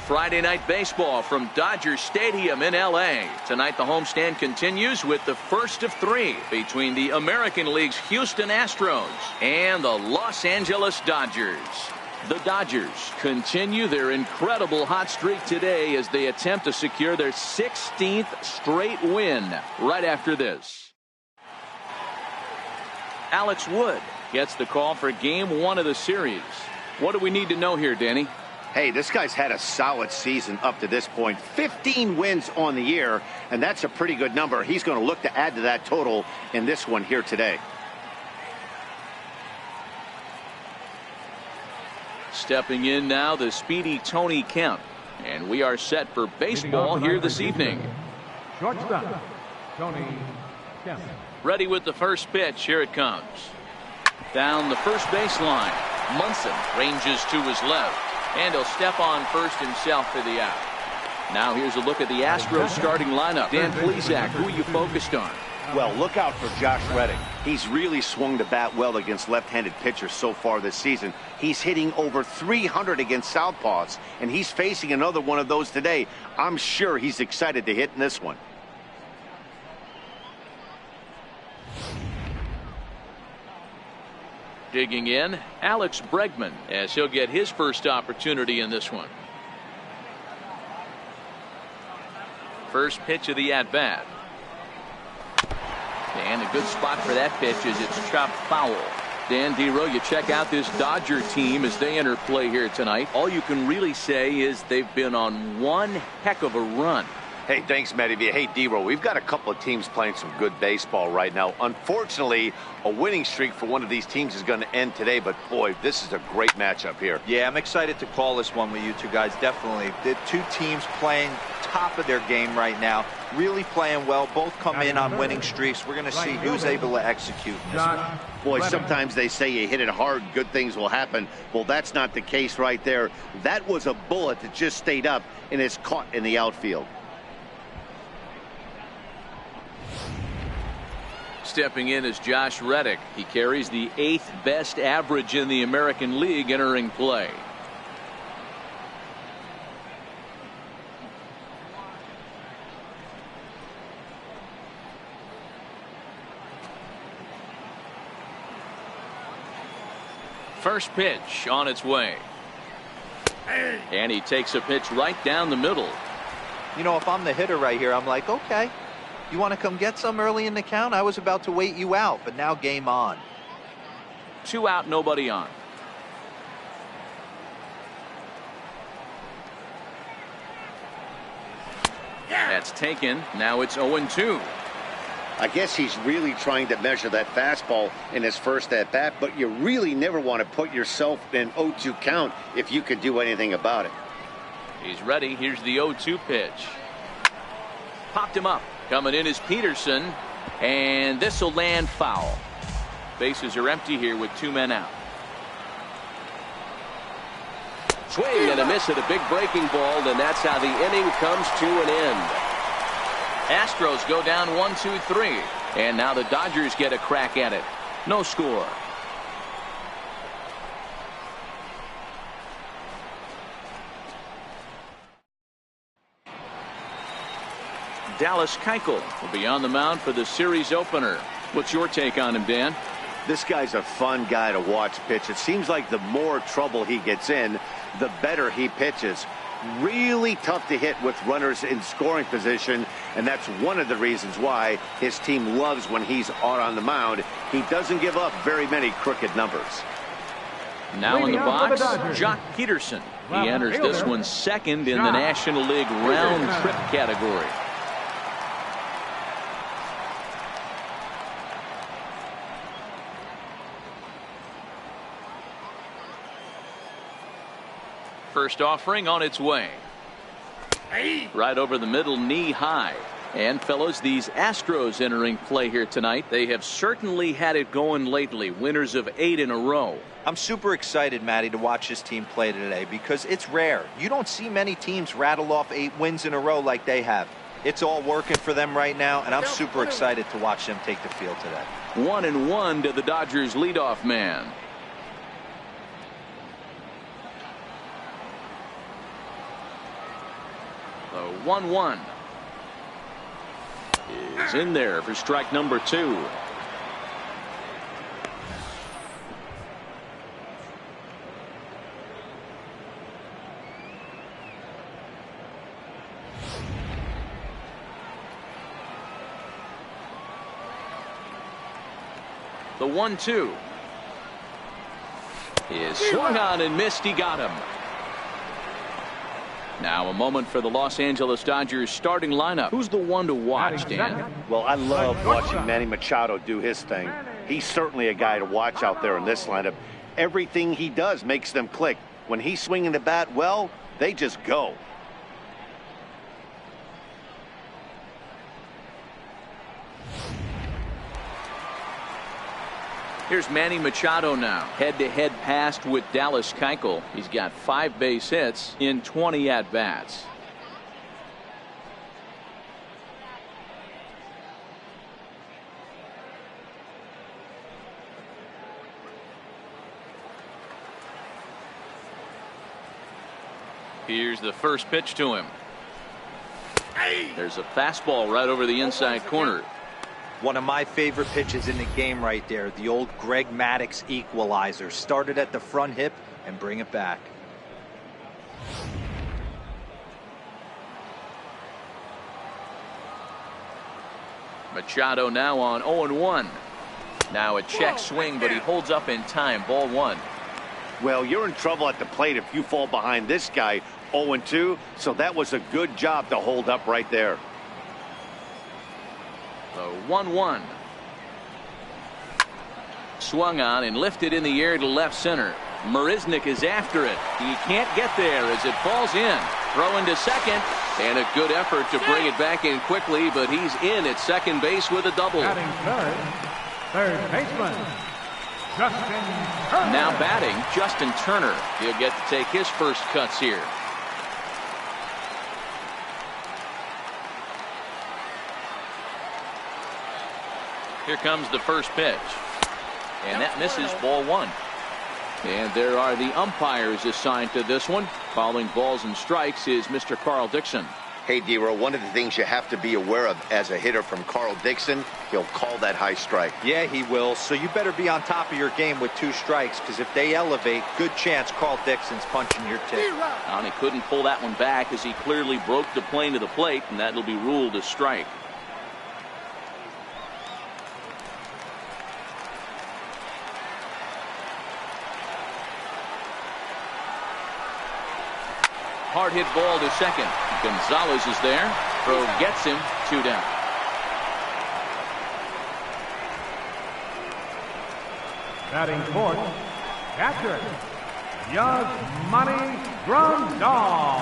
Friday Night Baseball from Dodger Stadium in L.A. Tonight the homestand continues with the first of three between the American League's Houston Astros and the Los Angeles Dodgers. The Dodgers continue their incredible hot streak today as they attempt to secure their 16th straight win right after this. Alex Wood gets the call for game one of the series. What do we need to know here, Danny? Hey, this guy's had a solid season up to this point. 15 wins on the year, and that's a pretty good number. He's going to look to add to that total in this one here today. Stepping in now, the speedy Tony Kemp. And we are set for baseball here this evening. Shortstop, Tony Kemp. Ready with the first pitch. Here it comes. Down the first baseline. Munson ranges to his left. And he'll step on first himself for the out. Now here's a look at the Astros starting lineup. Dan Plesac, who are you focused on? Well, look out for Josh Reddick. He's really swung the bat well against left-handed pitchers so far this season. He's hitting over 300 against southpaws, and he's facing another one of those today. I'm sure he's excited to hit in this one. Digging in, Alex Bregman, as he'll get his first opportunity in this one. First pitch of the at-bat. And a good spot for that pitch as it's chopped foul. Dan Dero, you check out this Dodger team as they enter play here tonight. All you can really say is they've been on one heck of a run. Hey, thanks, Matty. Hey, Dero, we've got a couple of teams playing some good baseball right now. Unfortunately, a winning streak for one of these teams is going to end today, but boy, this is a great matchup here. Yeah, I'm excited to call this one with you two guys, definitely. The two teams playing top of their game right now, really playing well. Both come in on winning streaks. We're going to see who's able to execute in this one. Boy, sometimes they say you hit it hard, good things will happen. Well, that's not the case right there. That was a bullet that just stayed up and is caught in the outfield. Stepping in is Josh Reddick. He carries the 8th best average in the American League entering play. First pitch on its way. And he takes a pitch right down the middle. You know, if I'm the hitter right here, I'm like, okay. You want to come get some early in the count? I was about to wait you out, but now game on. 2 out, nobody on. That's taken. Now it's 0-2. I guess he's really trying to measure that fastball in his first at-bat, but you really never want to put yourself in an 0-2 count if you can do anything about it. He's ready. Here's the 0-2 pitch. Popped him up. Coming in is Peterson, and this will land foul. Bases are empty here with 2 men out. Swing and a miss at a big breaking ball, and that's how the inning comes to an end. Astros go down 1-2-3, and now the Dodgers get a crack at it. No score. Dallas Keuchel will be on the mound for the series opener. What's your take on him, Dan? This guy's a fun guy to watch pitch. It seems like the more trouble he gets in, the better he pitches. Really tough to hit with runners in scoring position, and that's one of the reasons why his team loves when he's out on the mound. He doesn't give up very many crooked numbers. Now in the box, Jock Peterson. He enters this one second in the National League round trip category. First offering on its way. Right over the middle, knee high. And fellows, these Astros entering play here tonight, they have certainly had it going lately. Winners of 8 in a row. I'm super excited, Matty, to watch this team play today because it's rare. You don't see many teams rattle off 8 wins in a row like they have. It's all working for them right now, and I'm super excited to watch them take the field today. 1-1 to the Dodgers leadoff man. 1-1 is in there for strike number 2. The 1-2 is swung on and missed. He got him. Now a moment for the Los Angeles Dodgers starting lineup. Who's the one to watch, Dan? Well, I love watching Manny Machado do his thing. He's certainly a guy to watch out there in this lineup. Everything he does makes them click. When he's swinging the bat, well, they just go. Here's Manny Machado now. Head-to-head pass with Dallas Keuchel. He's got 5 base hits in 20 at-bats. Here's the first pitch to him. There's a fastball right over the inside corner. One of my favorite pitches in the game right there. The old Greg Maddux equalizer. Started at the front hip and bring it back. Machado now on 0-1. Now a check swing, but he holds up in time. Ball 1. Well, you're in trouble at the plate if you fall behind this guy 0-2. So that was a good job to hold up right there. The 1-1. Swung on and lifted in the air to left center. Marisnick is after it. He can't get there as it falls in. Throw into second, and a good effort to bring it back in quickly, but he's in at second base with a double. Batting third baseman, Justin Turner. Now batting, Justin Turner. He'll get to take his first cuts here. Here comes the first pitch. And that misses. Ball 1. And there are the umpires assigned to this one. Calling balls and strikes is Mr. Carl Dixon. Hey, D-Row, one of the things you have to be aware of as a hitter from Carl Dixon, he'll call that high strike. Yeah, he will. So you better be on top of your game with 2 strikes, because if they elevate, good chance Carl Dixon's punching your tick. And he couldn't pull that one back as he clearly broke the plane to the plate, and that'll be ruled a strike. Hard hit ball to second. Gonzalez is there. Throw gets him. 2 down. Batting fourth, catcher, Yasmani Grandal.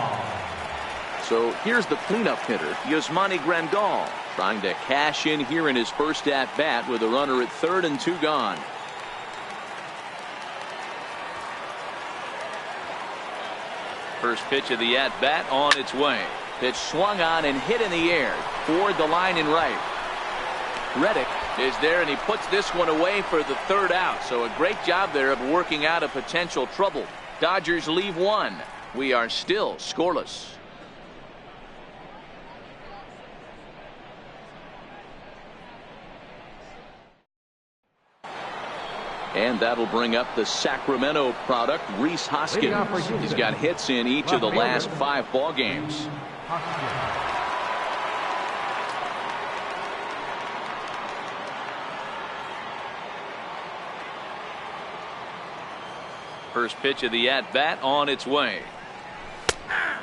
So here's the cleanup hitter, Yasmani Grandal, trying to cash in here in his first at-bat with a runner at third and 2 gone. First pitch of the at-bat on its way. Pitch swung on and hit in the air toward the line and right. Reddick is there, and he puts this one away for the 3rd out. So a great job there of working out a potential trouble. Dodgers leave 1. We are still scoreless. And that'll bring up the Sacramento product, Rhys Hoskins. He's got hits in each of the last 5 ball games. First pitch of the at-bat on its way.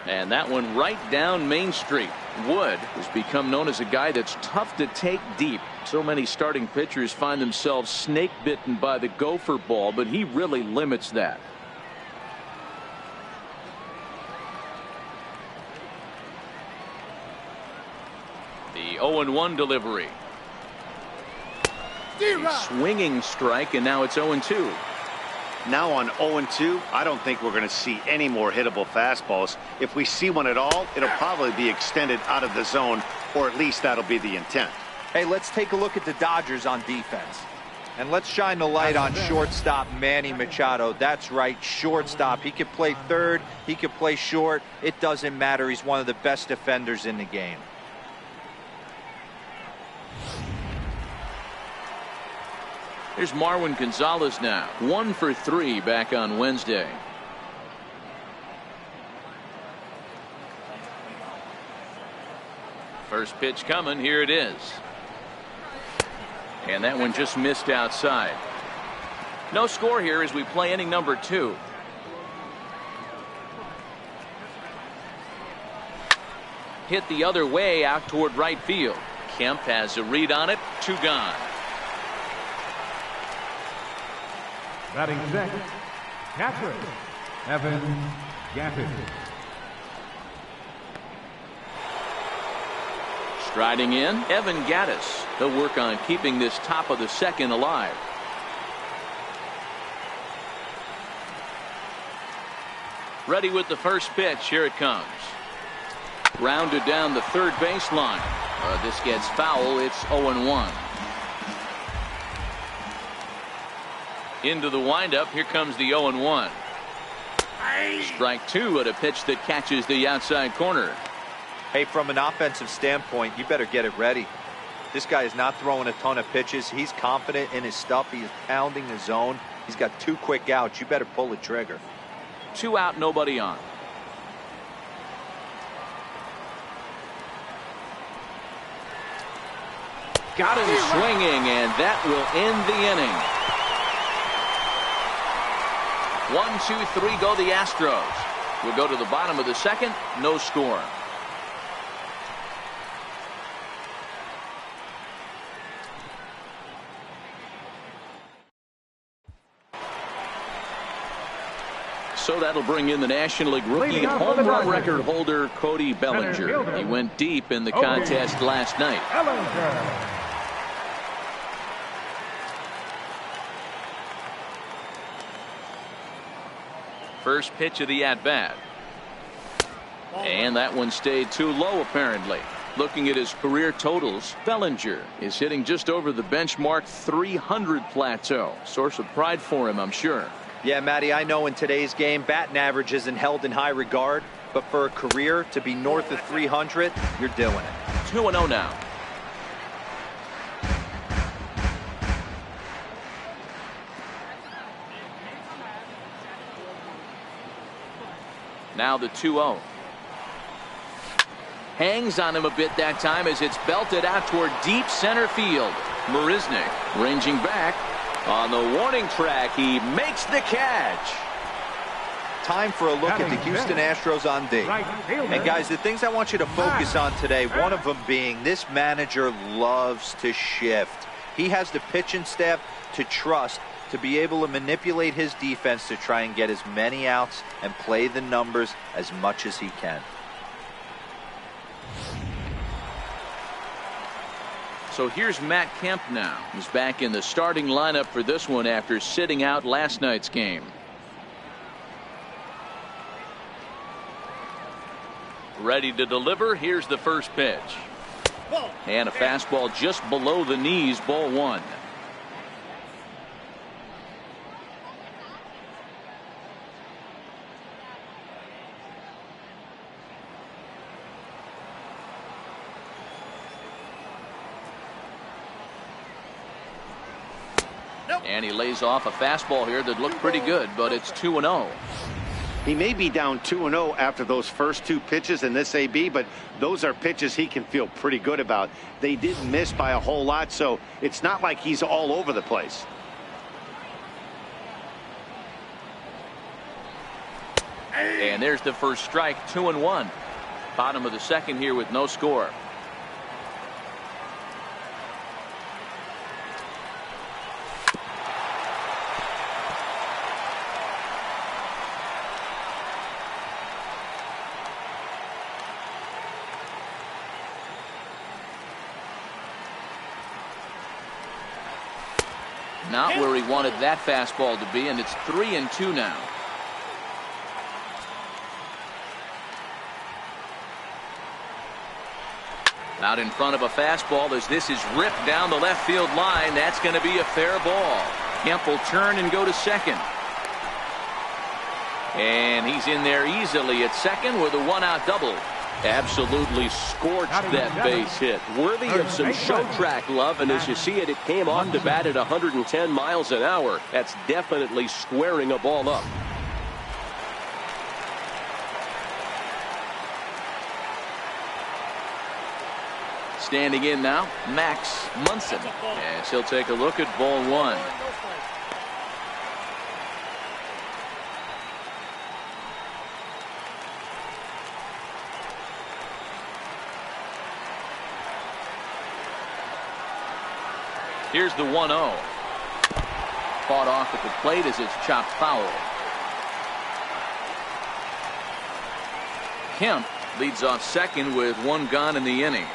And that one right down Main Street. Wood has become known as a guy that's tough to take deep. So many starting pitchers find themselves snake bitten by the gopher ball, but he really limits that. The 0-1 delivery. A swinging strike, and now it's 0-2. Now on 0-2, I don't think we're going to see any more hittable fastballs. If we see one at all, it'll probably be extended out of the zone, or at least that'll be the intent. Hey, let's take a look at the Dodgers on defense. And let's shine the light on shortstop Manny Machado. That's right, shortstop. He can play third, he can play short. It doesn't matter. He's one of the best defenders in the game. Here's Marwin Gonzalez now. 1 for 3 back on Wednesday. First pitch coming. Here it is. And that one just missed outside. No score here as we play inning number 2. Hit the other way out toward right field. Kemp has a read on it. 2 gone. Batting sixth, catcher, Evan Gaddis. Striding in, Evan Gaddis. He'll work on keeping this top of the second alive. Ready with the first pitch. Here it comes. Rounded down the third baseline. This gets foul. It's 0-1. Into the windup. Here comes the 0-1. Strike 2 at a pitch that catches the outside corner. Hey, from an offensive standpoint, you better get it ready. This guy is not throwing a ton of pitches. He's confident in his stuff. He's pounding the zone. He's got 2 quick outs. You better pull the trigger. 2 out, nobody on. Got him swinging, and that will end the inning. 1, 2, 3 go the Astros. We'll go to the bottom of the second. No score. So that'll bring in the National League rookie home run record holder Cody Bellinger. He went deep in the contest last night. First pitch of the at-bat. And that one stayed too low apparently. Looking at his career totals, Bellinger is hitting just over the benchmark 300 plateau. Source of pride for him, I'm sure. Yeah, Matty, I know in today's game, batting average isn't held in high regard, but for a career to be north of 300, you're doing it. 2-0 now. Now the 2-0. Hangs on him a bit that time as it's belted out toward deep center field. Marisnick ranging back on the warning track. He makes the catch. Time for a look at the Houston Astros on D. And guys, the things I want you to focus on today, one of them being this manager loves to shift. He has the pitching staff to trust to be able to manipulate his defense to try and get as many outs and play the numbers as much as he can. So here's Matt Kemp now. He's back in the starting lineup for this one after sitting out last night's game. Ready to deliver. Here's the first pitch. And a fastball just below the knees, ball 1. And he lays off a fastball here that looked pretty good, but it's 2-0. He may be down 2-0 after those first 2 pitches in this AB, but those are pitches he can feel pretty good about. They didn't miss by a whole lot, so it's not like he's all over the place. And there's the first strike. 2-1. Bottom of the second here with no score. Not where he wanted that fastball to be, and it's 3-2 now. Out in front of a fastball as this is ripped down the left field line. That's going to be a fair ball. Kemp will turn and go to second. And he's in there easily at second with a one-out double. Absolutely scorched that base hit. Worthy of some show track love, and as you see it, it came off the bat at 110 miles an hour. That's definitely squaring a ball up. Standing in now, Max Munson. As he'll take a look at ball one. Here's the 1-0. Fought off at the plate as it's chopped foul. Kemp leads off second with one gone in the inning.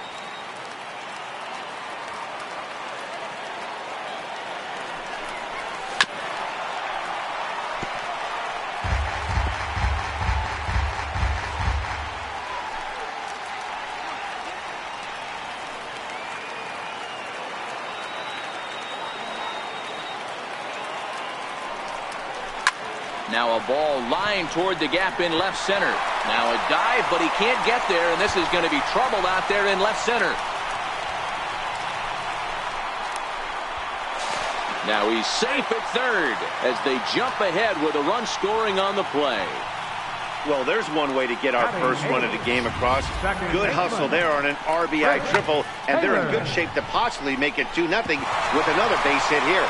Now a ball lined toward the gap in left center. Now a dive, but he can't get there, and this is going to be trouble out there in left center. Now he's safe at third as they jump ahead with a run scoring on the play. Well, there's one way to get our first run of the game across. Good hustle there on an RBI triple, and they're in good shape to possibly make it 2-0 with another base hit here.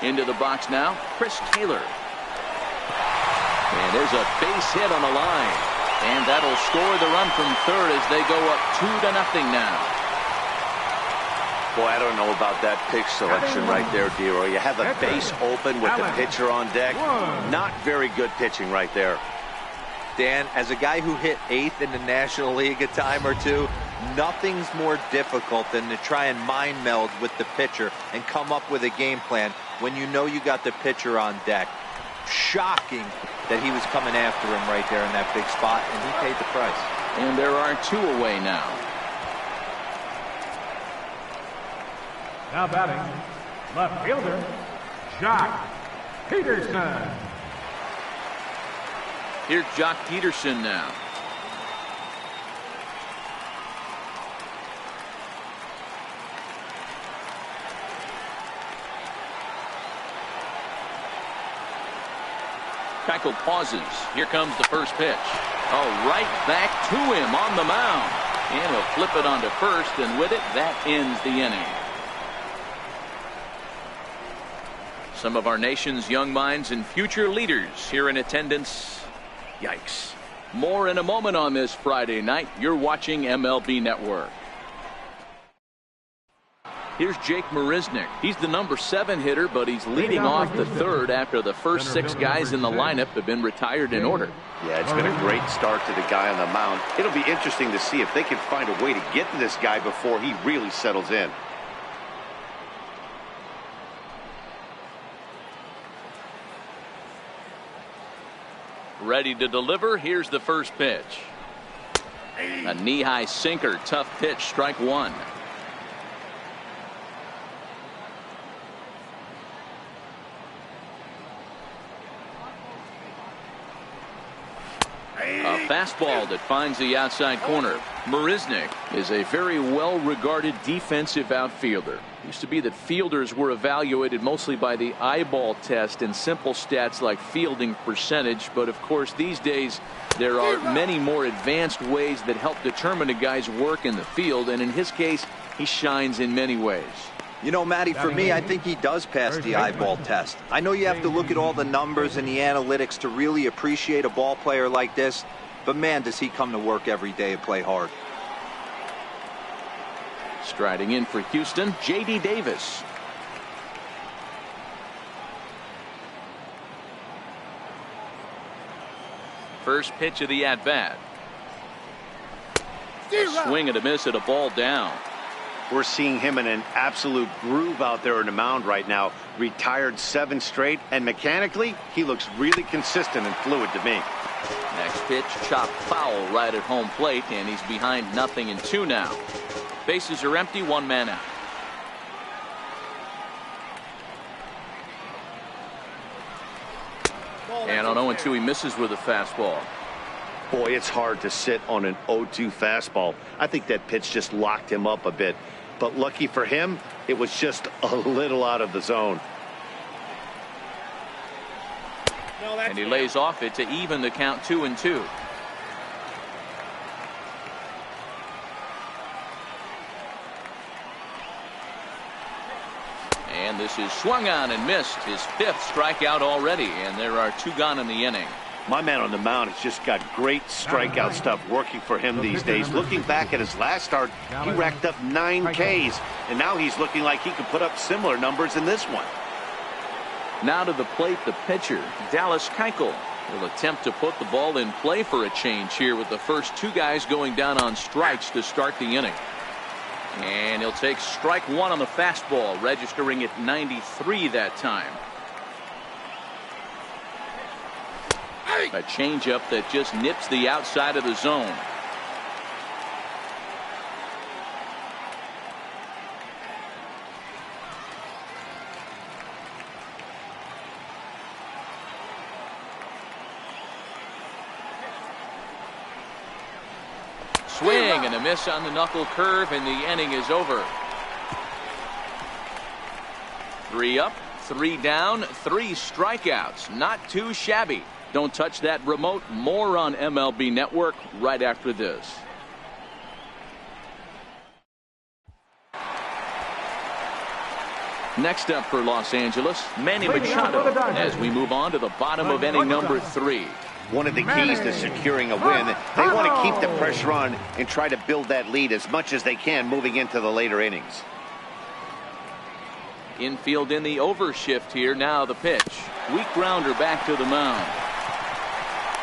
Into the box now, Chris Taylor. And there's a base hit on the line. And that'll score the run from third as they go up 2-0 now. Boy, I don't know about that pitch selection right there, Dero. You have a base open with the pitcher on deck. Not very good pitching right there. Dan, as a guy who hit 8th in the National League a time or two, nothing's more difficult than to try and mind meld with the pitcher and come up with a game plan when you know you got the pitcher on deck. Shocking that he was coming after him right there in that big spot, and he paid the price. And there are 2 away now. Now batting, left fielder, Jock Peterson. Here's Jock Peterson now. Keuchel pauses. Here comes the first pitch. Oh, right back to him on the mound. And he'll flip it onto first, and with it, that ends the inning. Some of our nation's young minds and future leaders here in attendance. Yikes. More in a moment on this Friday night. You're watching MLB Network. Here's Jake Marisnick. He's the number 7 hitter, but he's leading off the third after the first 6 guys in the lineup have been retired in order. Yeah, it's been a great start to the guy on the mound. It'll be interesting to see if they can find a way to get to this guy before he really settles in. Ready to deliver. Here's the first pitch. A knee-high sinker. Tough pitch. Strike 1. A fastball that finds the outside corner. Marisnick is a very well-regarded defensive outfielder. Used to be that fielders were evaluated mostly by the eyeball test and simple stats like fielding percentage, but of course these days there are many more advanced ways that help determine a guy's work in the field, and in his case he shines in many ways. You know, Matty, for me, I think he does pass the eyeball test. I know you have to look at all the numbers and the analytics to really appreciate a ball player like this, but man, does he come to work every day and play hard. Striding in for Houston, J.D. Davis. First pitch of the at-bat. A swing and a miss at a ball down. We're seeing him in an absolute groove out there in the mound right now. Retired 7 straight, and mechanically, he looks really consistent and fluid to me. Next pitch, chopped foul right at home plate, and he's behind 0-2 now. Bases are empty, 1 man out. And on 0-2, he misses with a fastball. Boy, it's hard to sit on an 0-2 fastball. I think that pitch just locked him up a bit. But lucky for him, it was just a little out of the zone. And he lays off it to even the count 2-2. And this is swung on and missed. His 5th strikeout already, and there are 2 gone in the inning. My man on the mound has just got great strikeout stuff working for him these days. Looking back at his last start, he racked up 9 Ks, and now he's looking like he could put up similar numbers in this one. Now to the plate, the pitcher, Dallas Keuchel, will attempt to put the ball in play for a change here with the first 2 guys going down on strikes to start the inning. And he'll take strike 1 on the fastball, registering at 93 that time. A changeup that just nips the outside of the zone. Swing and a miss on the knuckle curve, and the inning is over. 3 up, 3 down, 3 strikeouts. Not too shabby. Don't touch that remote. More on MLB Network right after this. Next up for Los Angeles, Manny Machado, as we move on to the bottom of inning number 3. One of the keys to securing a win, they want to keep the pressure on and try to build that lead as much as they can moving into the later innings. Infield in the overshift here. Now the pitch. Weak grounder back to the mound.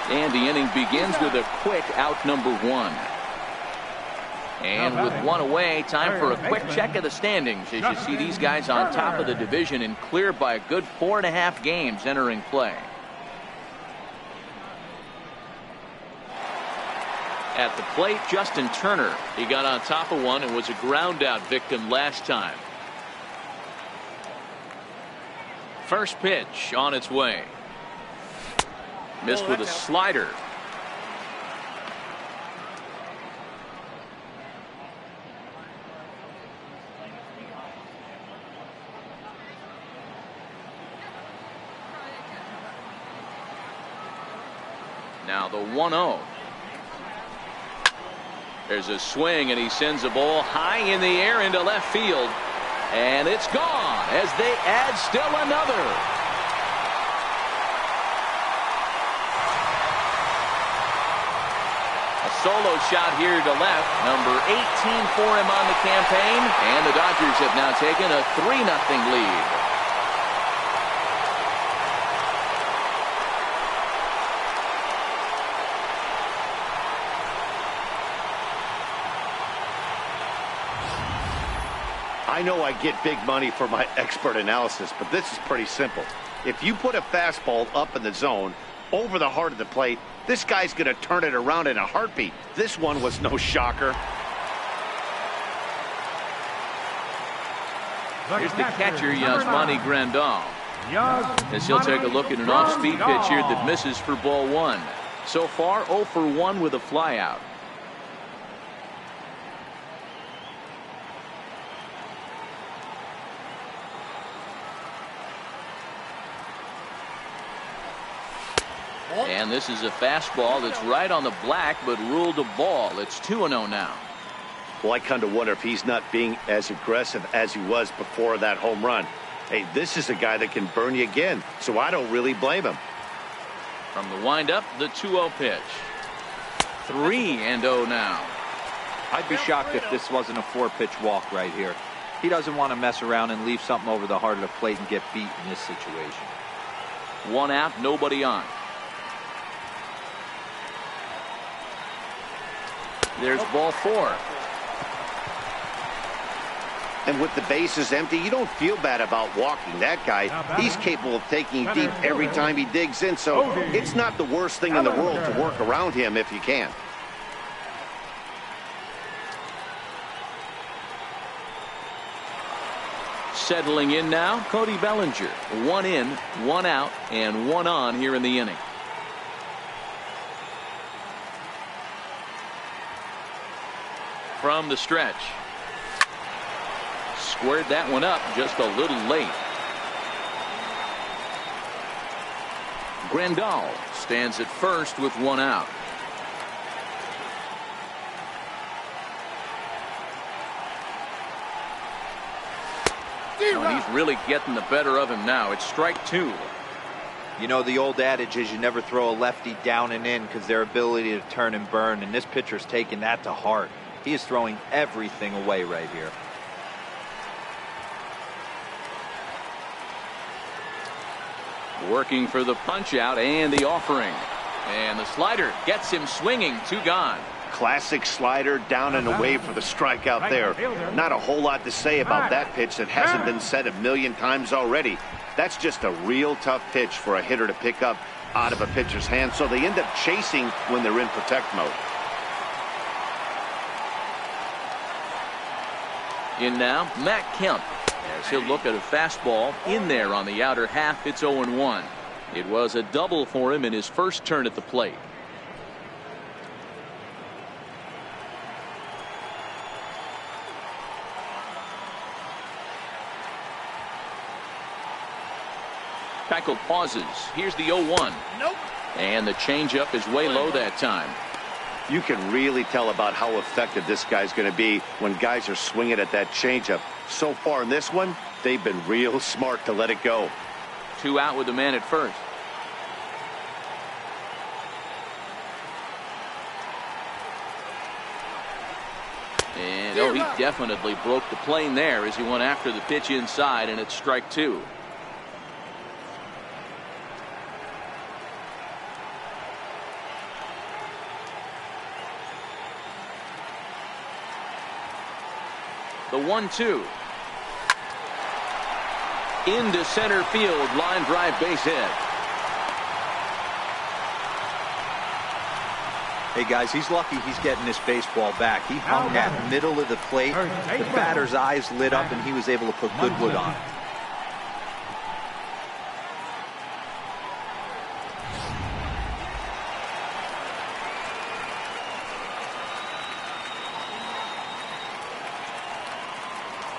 And the inning begins with a quick out number 1. And with 1 away, time for a quick check of the standings as you see these guys on top of the division and clear by a good 4.5 games entering play. At the plate, Justin Turner. He got on top of one and was a ground out victim last time. First pitch on its way. Missed with a slider. Now the 1-0. There's a swing, and he sends a ball high in the air into left field. And it's gone as they add still another. A solo shot here to left. Number 18 for him on the campaign. And the Dodgers have now taken a 3-0 lead. I know I get big money for my expert analysis, but this is pretty simple. If you put a fastball up in the zone over the heart of the plate, this guy's going to turn it around in a heartbeat. This one was no shocker. Here's the catcher, Yasmani Grandal, as he'll take a look at an off-speed pitch here that misses for ball 1. So far, 0 for 1 with a flyout. And this is a fastball that's right on the black, but ruled a ball. It's 2-0 now. Well, I kind of wonder if he's not being as aggressive as he was before that home run. Hey, this is a guy that can burn you again, so I don't really blame him. From the windup, the 2-0 pitch. 3-0 now. I'd be shocked if this wasn't a 4-pitch walk right here. He doesn't want to mess around and leave something over the heart of the plate and get beat in this situation. 1 out, nobody on. There's ball 4. And with the bases empty, you don't feel bad about walking that guy. He's capable of taking deep every time he digs in, so it's not the worst thing in the world to work around him if you can. Settling in now, Cody Bellinger. 1 in, 1 out, and 1 on here in the inning. From the stretch. Squared that one up just a little late. Grandal stands at first with 1 out. Oh, he's really getting the better of him now. It's strike 2. You know, the old adage is you never throw a lefty down and in because their ability to turn and burn, and this pitcher's taking that to heart. He is throwing everything away right here. Working for the punch out and the offering. And the slider gets him swinging. 2 gone. Classic slider down and away for the strikeout there. Not a whole lot to say about that pitch that hasn't been said a million times already. That's just a real tough pitch for a hitter to pick up out of a pitcher's hand, so they end up chasing when they're in protect mode. In now, Matt Kemp. As he'll look at a fastball in there on the outer half. It's 0-1. It was a double for him in his first turn at the plate. Keuchel pauses. Here's the 0-1. Nope. And the changeup is way low that time. You can really tell about how effective this guy's going to be when guys are swinging at that changeup. So far in this one, they've been real smart to let it go. 2 out with the man at first. And oh, he definitely broke the plane there as he went after the pitch inside, and it's strike 2. The 1-2. Into center field, line drive, base hit. Hey guys, he's lucky he's getting this baseball back. He hung that middle of the plate. The batter's eyes lit up and he was able to put good wood on it.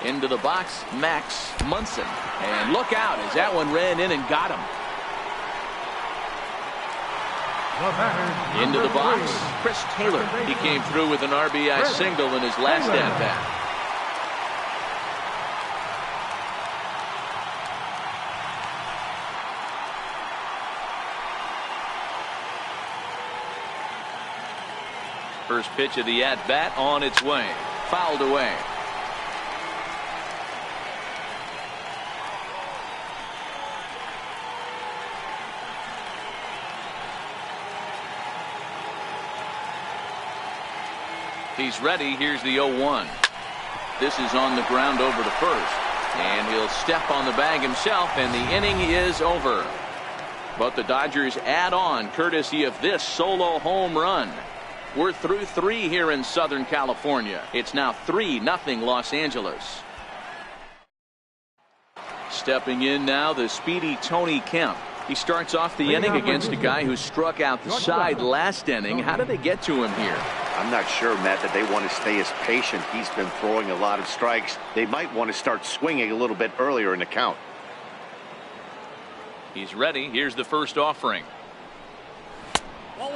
Into the box, Max Munson. And look out as that one ran in and got him. Into the box, Chris Taylor. He came through with an RBI single in his last at-bat. First pitch of the at-bat on its way. Fouled away. He's ready. Here's the 0-1. This is on the ground over to first. And he'll step on the bag himself, and the inning is over. But the Dodgers add on courtesy of this solo home run. We're through 3 here in Southern California. It's now 3-0 Los Angeles. Stepping in now, the speedy Tony Kemp. He starts off the inning against a guy who struck out the side last inning. How did they get to him here? I'm not sure, Matt, that they want to stay as patient. He's been throwing a lot of strikes. They might want to start swinging a little bit earlier in the count. He's ready. Here's the first offering.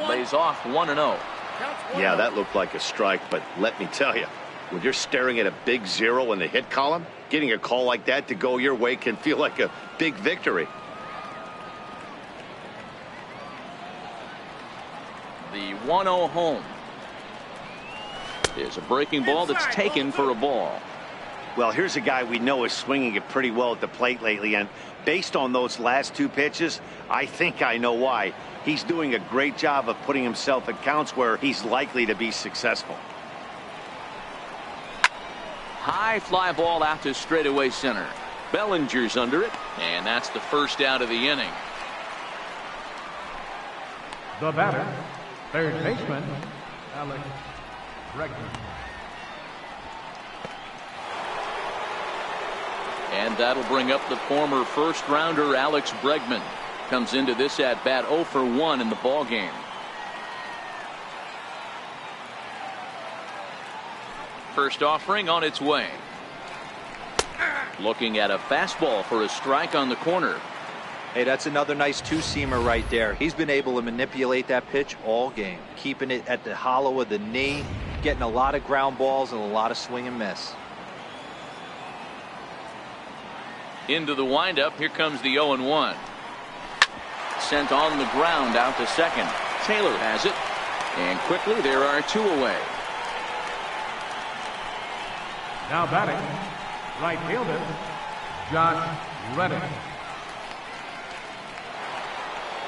Lays off 1-0. Yeah, that looked like a strike, but let me tell you, when you're staring at a big 0 in the hit column, getting a call like that to go your way can feel like a big victory. The 1-0 home. There's a breaking ball that's taken for a ball. Well, here's a guy we know is swinging it pretty well at the plate lately, and based on those last 2 pitches, I think I know why. He's doing a great job of putting himself at counts where he's likely to be successful. High fly ball out to straightaway center. Bellinger's under it, and that's the first out of the inning. The batter, third baseman, Alex Bregman. And that'll bring up the former first-rounder Alex Bregman. Comes into this at-bat 0 for 1 in the ballgame. First offering on its way. Looking at a fastball for a strike on the corner. Hey, that's another nice two-seamer right there. He's been able to manipulate that pitch all game, keeping it at the hollow of the knee, getting a lot of ground balls and a lot of swing and miss. Into the windup. Here comes the 0-1. Sent on the ground out to second. Taylor has it. And quickly there are 2 away. Now batting, right fielder, Josh Reddick.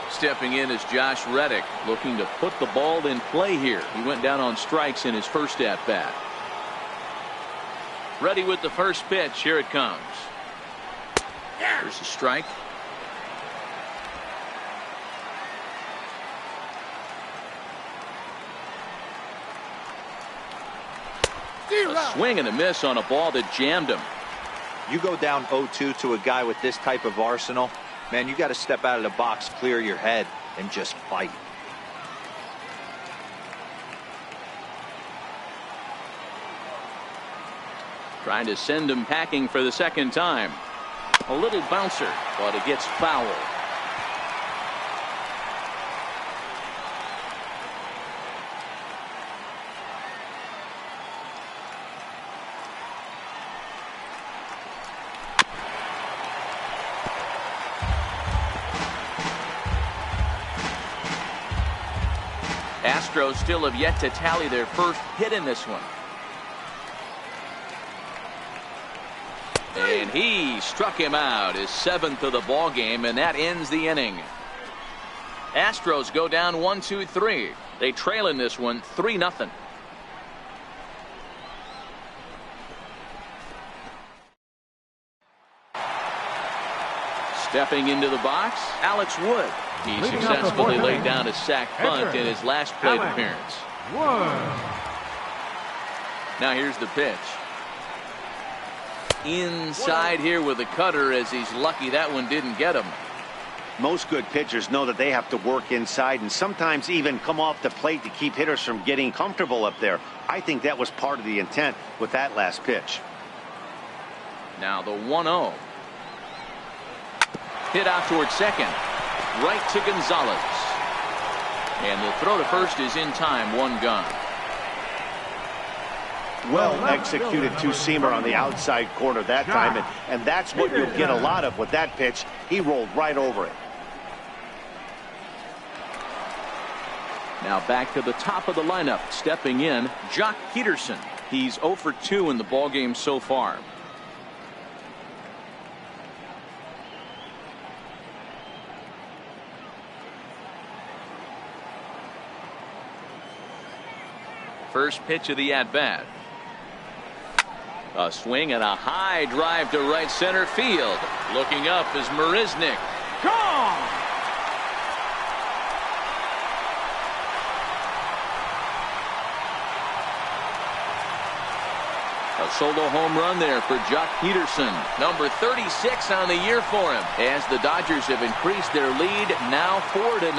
Stepping in is Josh Reddick, looking to put the ball in play here. He went down on strikes in his first at-bat. Ready with the first pitch. Here it comes. There's a strike. A swing and a miss on a ball that jammed him. You go down 0-2 to a guy with this type of arsenal, man, you got to step out of the box, clear your head, and just fight. Trying to send him packing for the second time. A little bouncer, but it gets foul. Astros still have yet to tally their first hit in this one. And he struck him out, his 7th of the ball game, and that ends the inning. Astros go down 1-2-3. They trail in this one 3-0. Stepping into the box, Alex Wood. He successfully laid down a sac bunt in his last plate appearance. Now here's the pitch. Inside here with a cutter, as he's lucky that one didn't get him. Most good pitchers know that they have to work inside and sometimes even come off the plate to keep hitters from getting comfortable up there. I think that was part of the intent with that last pitch. Now the 1-0. Hit out towards second. Right to Gonzalez. And the throw to first is in time. 1 gone. Well executed two-seamer on the outside corner that time, and that's what you'll get a lot of with that pitch. He rolled right over it. Now back to the top of the lineup. Stepping in, Jock Peterson. He's 0 for 2 in the ballgame so far. First pitch of the at-bat. A swing and a high drive to right center field. Looking up is Marisnick. Gone! A solo home run there for Jock Peterson. Number 36 on the year for him. As the Dodgers have increased their lead, now 4-0.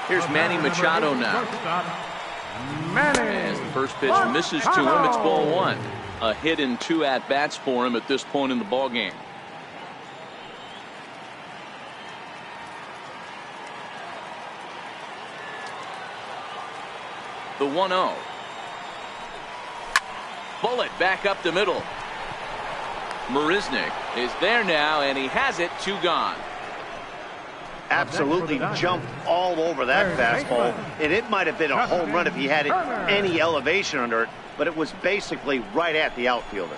Here's Manny Machado now. As the first pitch misses to him, it's ball one. A hit in 2 at-bats for him at this point in the ball game. The 1-0. Bullet back up the middle. Marisnick is there now, and he has it. 2 gone. Absolutely jumped all over that fastball, and it might have been a home run if he had any elevation under it, but it was basically right at the outfielder.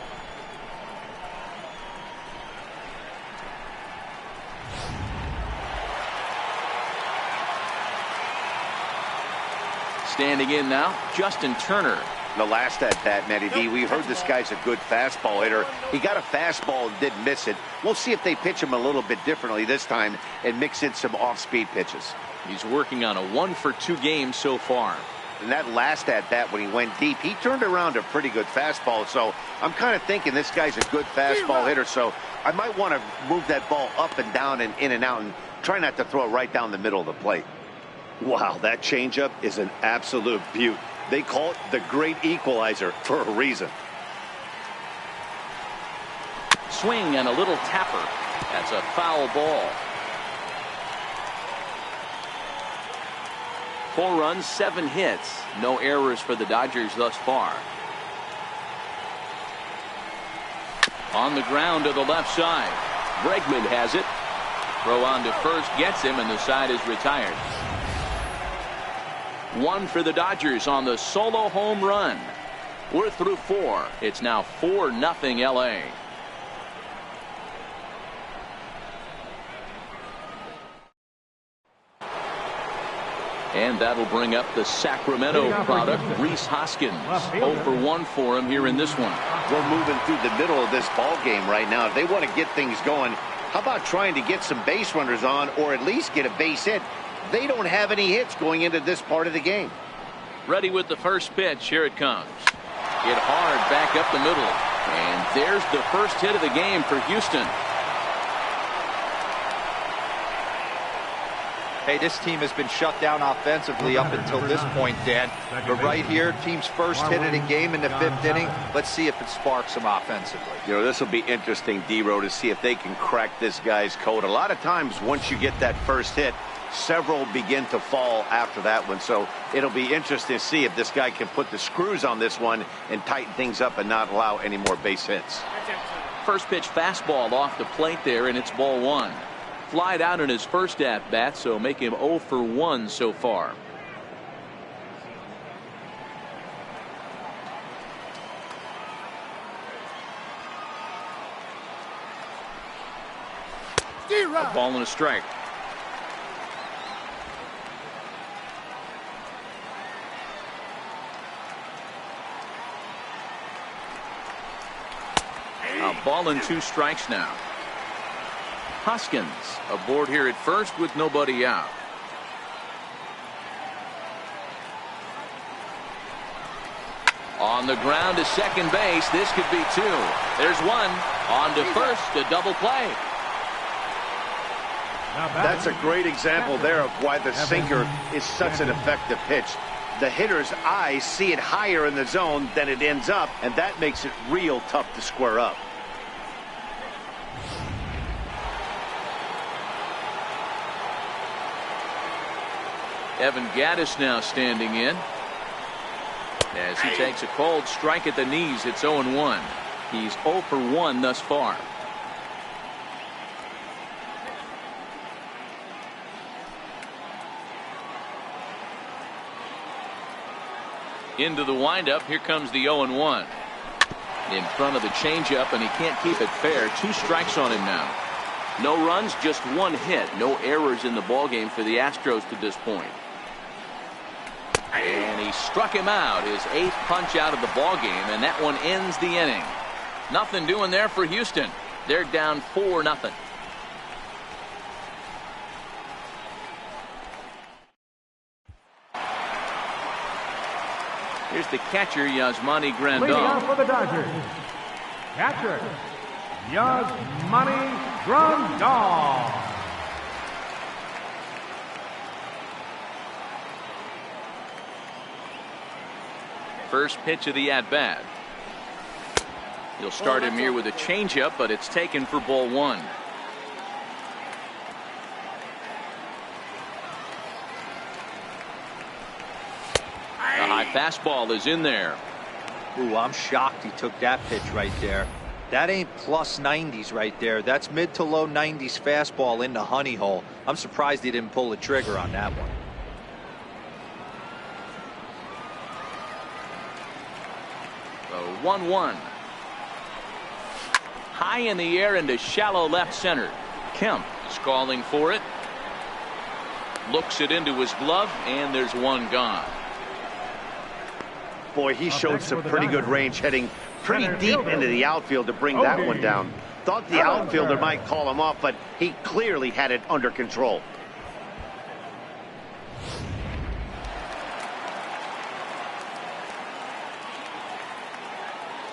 Standing in now, Justin Turner. The last at bat, Matty D, we heard this guy's a good fastball hitter. He got a fastball and didn't miss it. We'll see if they pitch him a little bit differently this time and mix in some off-speed pitches. He's working on a 1-for-2 game so far. And that last at bat, when he went deep, he turned around a pretty good fastball. So I'm kind of thinking this guy's a good fastball hitter. So I might want to move that ball up and down and in and out and try not to throw it right down the middle of the plate. Wow, that changeup is an absolute beaut. They call it the great equalizer for a reason. Swing and a little tapper. That's a foul ball. 4 runs, 7 hits. No errors for the Dodgers thus far. On the ground to the left side. Bregman has it. Throw on to first gets him, and the side is retired. 1 for the Dodgers on the solo home run. We're through 4. It's now 4-0 LA. And that'll bring up the Sacramento product, Rhys Hoskins. 0 for 1 for him here in this one. We're moving through the middle of this ball game right now. If they want to get things going, how about trying to get some base runners on or at least get a base hit? They don't have any hits going into this part of the game. Ready with the first pitch. Here it comes. Hit hard back up the middle. And there's the first hit of the game for Houston. Hey, this team has been shut down offensively up until this point, Dan. But right here, team's first hit of the game in the 5th inning. Let's see if it sparks them offensively. You know, this will be interesting, D-Row, to see if they can crack this guy's code. A lot of times, once you get that first hit, several begin to fall after that one. So it'll be interesting to see if this guy can put the screws on this one and tighten things up and not allow any more base hits. First pitch fastball off the plate there, and it's ball 1. Flied out in his first at bat, so make him 0 for 1 so far. A ball and a strike. A ball and 2 strikes now. Hoskins aboard here at first with nobody out. On the ground to second base. This could be 2. There's 1. On to first. A double play. That's a great example there of why the sinker is such an effective pitch. The hitter's eyes see it higher in the zone than it ends up, and that makes it real tough to square up. Evan Gattis now standing in. As he takes a cold strike at the knees, it's 0-1. He's 0 for 1 thus far. Into the windup. Here comes the 0-1. In front of the changeup, and he can't keep it fair. 2 strikes on him now. No runs, just 1 hit. No errors in the ballgame for the Astros to this point. And he struck him out, his 8th punch out of the ballgame, and that one ends the inning. Nothing doing there for Houston. They're down 4-0. Here's the catcher, Yasmani Grandal. Leading off for the Dodgers, catcher, Yasmani Grandal. First pitch of the at-bat. He'll start him here with a changeup, but it's taken for ball one. The high fastball is in there. Ooh, I'm shocked he took that pitch right there. That ain't plus 90s right there. That's mid to low 90s fastball in the honey hole. I'm surprised he didn't pull the trigger on that one. The 1-1. High in the air into shallow left center. Kemp is calling for it. Looks it into his glove, and there's one gone. Boy, he showed some pretty good range heading pretty deep into the outfield to bring that one down. Thought the outfielder might call him off, but he clearly had it under control.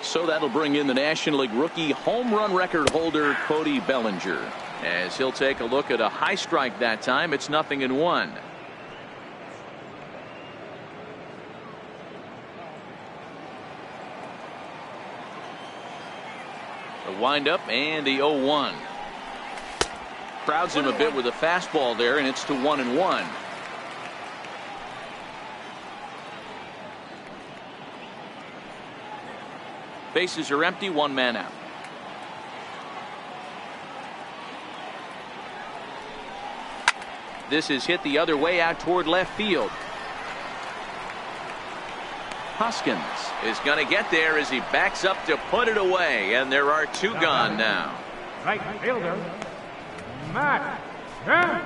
So that'll bring in the National League rookie home run record holder Cody Bellinger. As he'll take a look at a high strike that time, it's 0-1. The windup and the 0-1. Crowds him a bit with a fastball there, and it's to 1-1. Bases are empty, one man out. This is hit the other way out toward left field. Hoskins is going to get there as he backs up to put it away, and there are two gone now. Right fielder, Matt Kemp.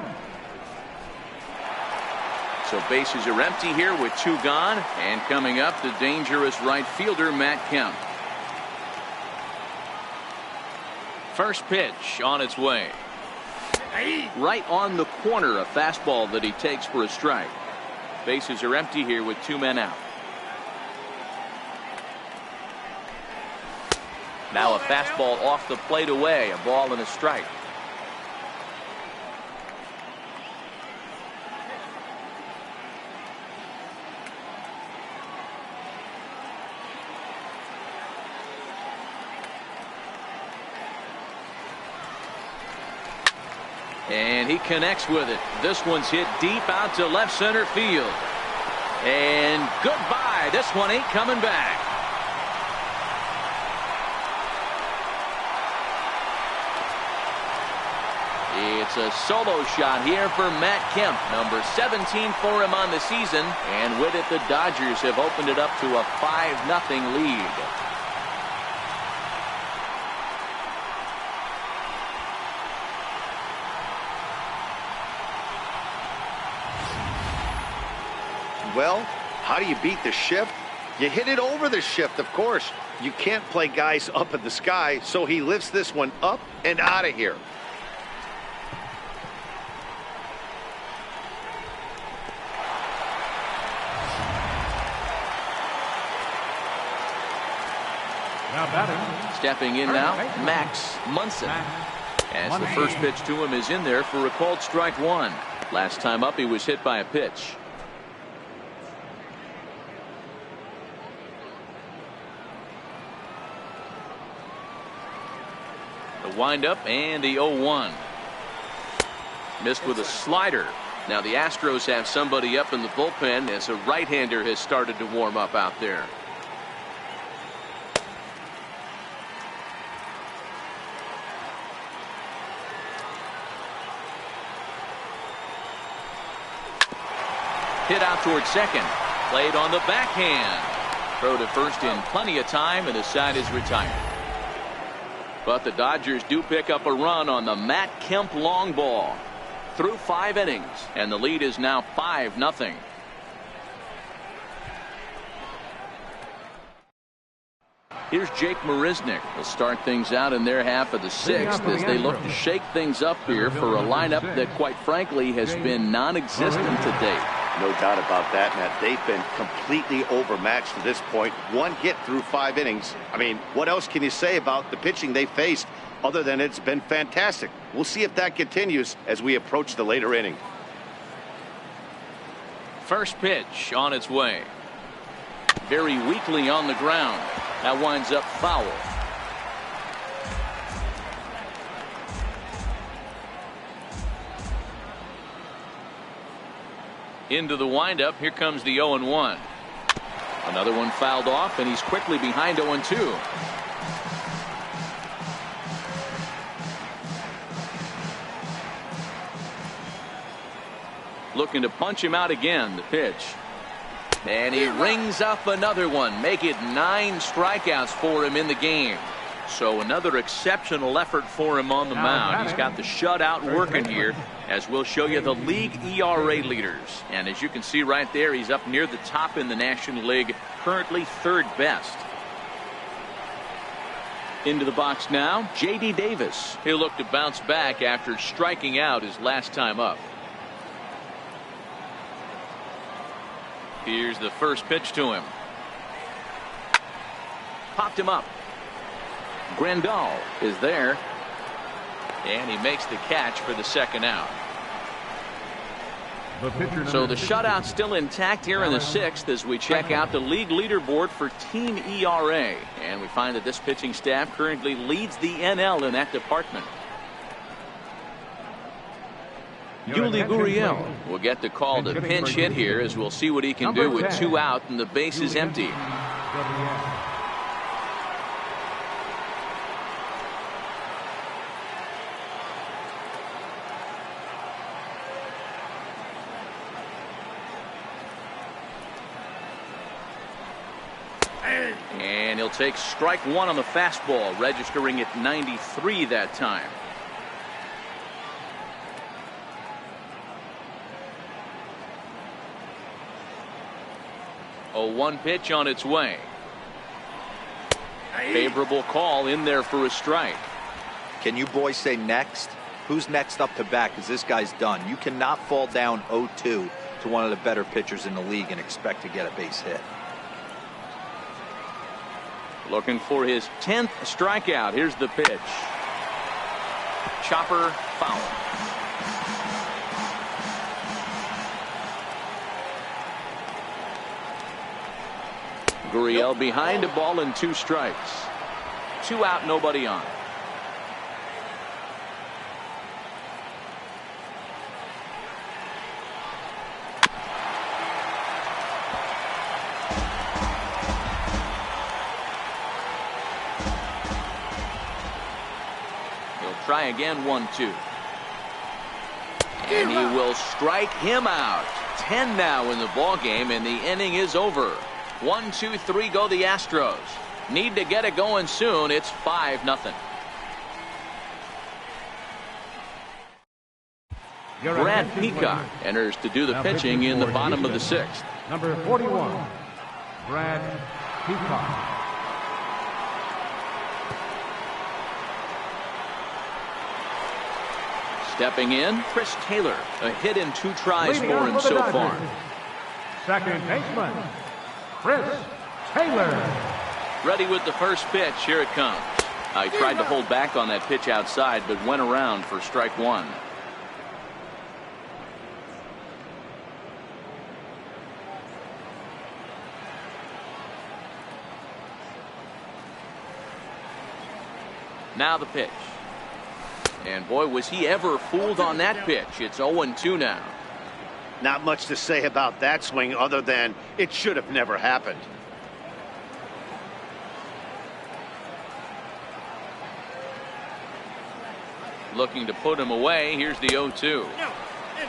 So bases are empty here with two gone, and coming up, the dangerous right fielder Matt Kemp. First pitch on its way. Right on the corner, a fastball that he takes for a strike. Bases are empty here with two men out. Now a fastball off the plate away, a ball and a strike. And he connects with it. This one's hit deep out to left center field. And goodbye. This one ain't coming back. It's a solo shot here for Matt Kemp, number 17 for him on the season. And with it, the Dodgers have opened it up to a 5-0 lead. Well, how do you beat the shift? You hit it over the shift, of course. You can't play guys up in the sky, so he lifts this one up and out of here. Stepping in now, Max Munson. As the first pitch to him is in there for a called strike one. Last time up, he was hit by a pitch. The windup and the 0-1. Missed with a slider. Now the Astros have somebody up in the bullpen as a right-hander has started to warm up out there. Hit out towards second. Played on the backhand. Throw to first in plenty of time, and the side is retired. But the Dodgers do pick up a run on the Matt Kemp long ball. Through 5 innings, and the lead is now 5-0. Here's Jake Marisnick. Will start things out in their half of the 6th as they look to shake things up here for a lineup that, quite frankly, has been non-existent to date. No doubt about that, Matt. They've been completely overmatched to this point. One hit through 5 innings. I mean, what else can you say about the pitching they faced other than it's been fantastic? We'll see if that continues as we approach the later inning. First pitch on its way. Very weakly on the ground. That winds up foul. Into the windup. Here comes the 0-1. Another one fouled off, and he's quickly behind 0-2. Looking to punch him out again. The pitch. And he rings up another one. Make it 9 strikeouts for him in the game. So another exceptional effort for him on the mound. He's got the shutout working here, as we'll show you the league ERA leaders. And as you can see right there, he's up near the top in the National League, currently 3rd best. Into the box now, J.D. Davis. He'll look to bounce back after striking out his last time up. Here's the first pitch to him. Popped him up. Grandal is there. And he makes the catch for the second out. So the shutout's still intact here in the 6th as we check out the league leaderboard for team ERA. And we find that this pitching staff currently leads the NL in that department. Yuli Gurriel will get the call to pinch hit here, as we'll see what he can do with 2 out and the base is empty. And he'll take strike 1 on the fastball, registering at 93 that time. 0-1 pitch on its way. Favorable call in there for a strike. Can you boys say next? Who's next up to bat? Because this guy's done. You cannot fall down 0-2 to one of the better pitchers in the league and expect to get a base hit. Looking for his 10th strikeout. Here's the pitch. Chopper, foul. Gurriel behind, a ball and 2 strikes. 2 out, nobody on. He'll try again, 1-2. And he will strike him out. 10 now in the ball game, and the inning is over. 1, 2, 3 go the Astros. Need to get it going soon. It's 5-0. Brad Peacock enters to do the pitching in the bottom of the 6th. Number 41, Brad Peacock. Stepping in, Chris Taylor. A hit and 2 tries for him so far. Second baseman, Chris Taylor. Ready with the first pitch. Here it comes. He tried to hold back on that pitch outside, but went around for strike 1. Now the pitch. And boy, was he ever fooled on that pitch. It's 0-2 now. Not much to say about that swing other than it should have never happened. Looking to put him away. Here's the 0-2.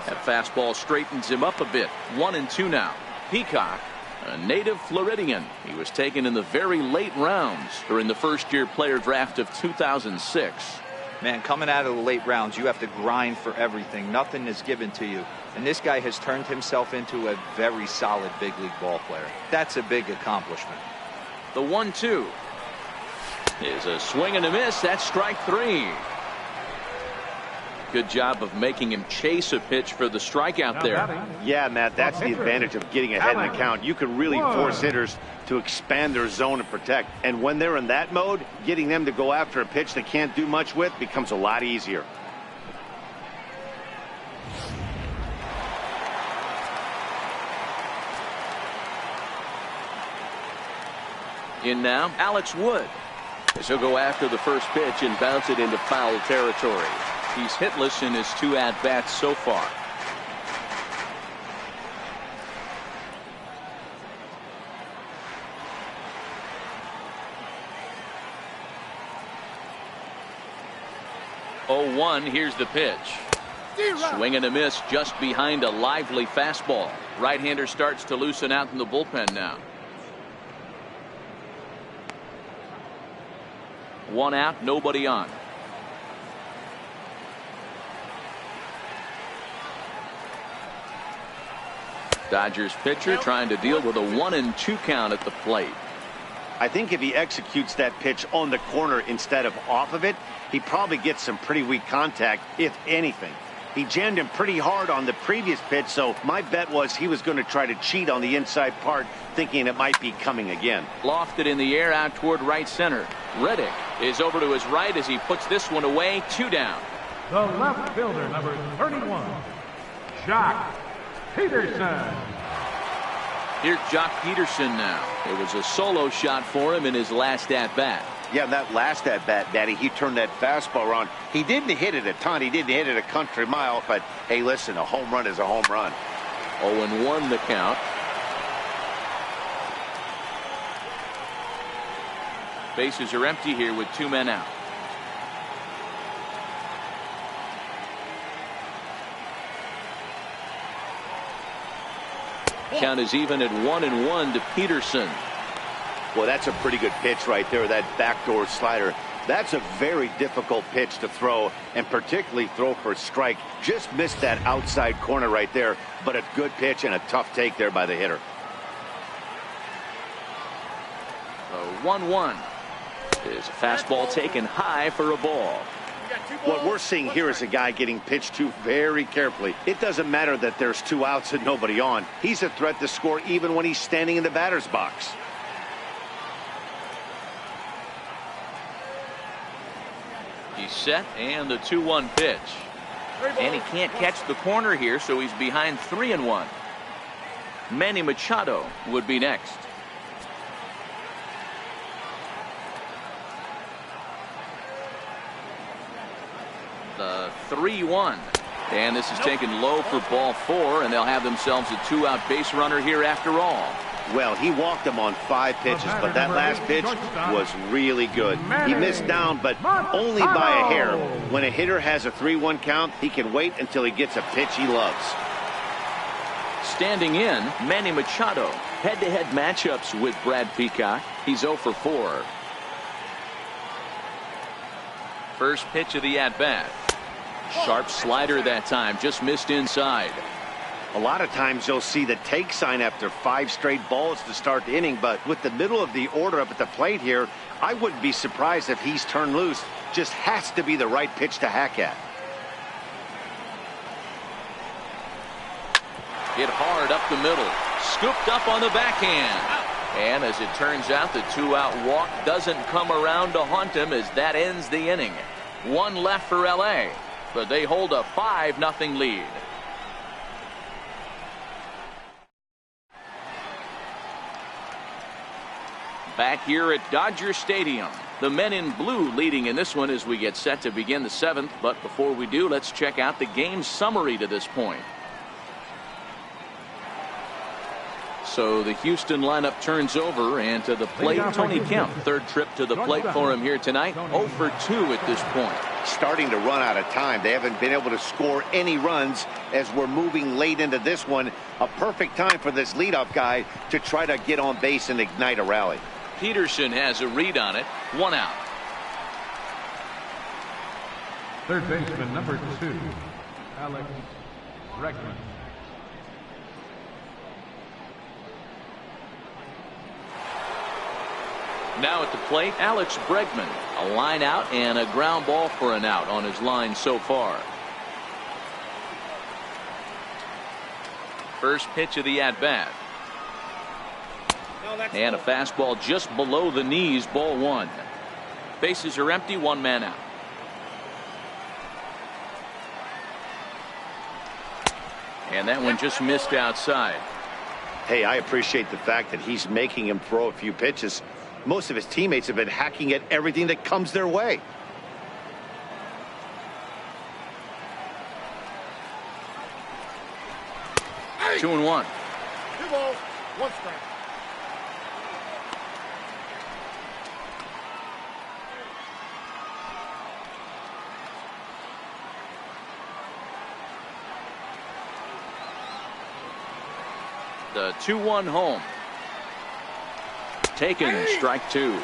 That fastball straightens him up a bit. 1-2 now. Peacock, a native Floridian. He was taken in the very late rounds during the first-year player draft of 2006. Man, coming out of the late rounds, you have to grind for everything. Nothing is given to you. And this guy has turned himself into a very solid big league ball player. That's a big accomplishment. The 1-2 is a swing and a miss. That's strike 3. Good job of making him chase a pitch for the strikeout there. Yeah, Matt, that's the advantage of getting ahead in the count. You can really force hitters to expand their zone and protect. And when they're in that mode, getting them to go after a pitch they can't do much with becomes a lot easier. In now, Alex Wood. As he'll go after the first pitch and bounce it into foul territory. He's hitless in his 2 at-bats so far. Oh, 1, here's the pitch. Swing and a miss just behind a lively fastball. Right-hander starts to loosen out in the bullpen now. 1 out, nobody on. Dodgers pitcher trying to deal with a 1-2 count at the plate. I think if he executes that pitch on the corner instead of off of it, he probably gets some pretty weak contact, if anything. He jammed him pretty hard on the previous pitch, so my bet was he was going to try to cheat on the inside part, thinking it might be coming again. Lofted in the air out toward right center. Reddick is over to his right as he puts this one away. 2 down. The left fielder, number 31, Jock Peterson. Here's Jock Peterson now. It was a solo shot for him in his last at-bat. Yeah, that last at-bat, Daddy, he turned that fastball around. He didn't hit it a ton. He didn't hit it a country mile. But, hey, listen, a home run is a home run. 0-1 the count. Bases are empty here with 2 men out. Count is even at 1-1 to Peterson. Well, that's a pretty good pitch right there, that backdoor slider. That's a very difficult pitch to throw, and particularly throw for a strike. Just missed that outside corner right there, but a good pitch and a tough take there by the hitter. 1-1 is a fastball taken high for a ball. What we're seeing here is a guy getting pitched to very carefully. It doesn't matter that there's 2 outs and nobody on. He's a threat to score even when he's standing in the batter's box. He's set, and the 2-1 pitch. And he can't catch the corner here, so he's behind 3-1. Manny Machado would be next. The 3-1. And this is taken low for ball 4, and they'll have themselves a 2-out base runner here after all. Well, he walked him on 5 pitches, but that last pitch was really good. He missed down, but only by a hair. When a hitter has a 3-1 count, he can wait until he gets a pitch he loves. Standing in, Manny Machado. Head-to-head matchups with Brad Peacock. He's 0 for 4. First pitch of the at-bat. Sharp slider that time, just missed inside. A lot of times you'll see the take sign after 5 straight balls to start the inning, but with the middle of the order up at the plate here, I wouldn't be surprised if he's turned loose. Just has to be the right pitch to hack at. Hit hard up the middle. Scooped up on the backhand. And as it turns out, the 2-out walk doesn't come around to haunt him as that ends the inning. 1 left for LA, but they hold a 5-0 lead. Back here at Dodger Stadium, the men in blue leading in this one as we get set to begin the 7th. But before we do, let's check out the game summary to this point. So the Houston lineup turns over, and to the plate, Tony Kemp. 3rd trip to the plate for him here tonight. 0 for 2 at this point. Starting to run out of time. They haven't been able to score any runs as we're moving late into this one. A perfect time for this leadoff guy to try to get on base and ignite a rally. Peterson has a read on it. 1 out. Third baseman, number 2, Alex Bregman. Now at the plate, Alex Bregman. A line out and a ground ball for an out on his line so far. First pitch of the at-bat. And a fastball just below the knees, ball 1. Bases are empty, 1 man out. And that one just missed outside. Hey, I appreciate the fact that he's making him throw a few pitches. Most of his teammates have been hacking at everything that comes their way. Hey. 2-1. 2 balls, 1 strike. The 2-1 home. Taken, strike 2.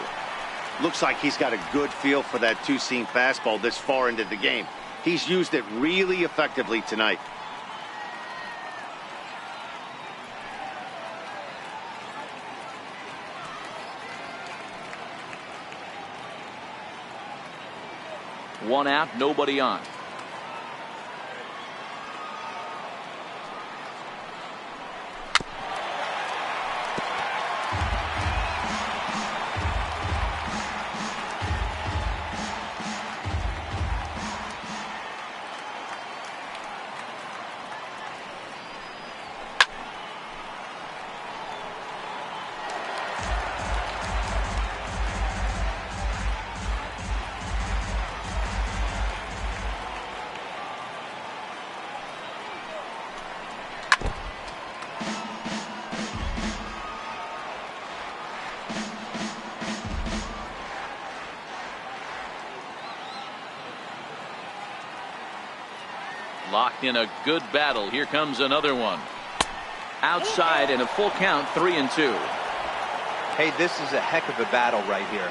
Looks like he's got a good feel for that two-seam fastball this far into the game. He's used it really effectively tonight. One out, nobody on. Locked in a good battle. Here comes another one. Outside and a full count, 3-2. Hey, this is a heck of a battle right here.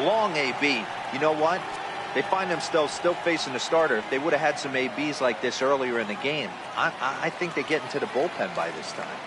Long AB. You know what? They find themselves still facing the starter. If they would have had some ABs like this earlier in the game, I think they get into the bullpen by this time.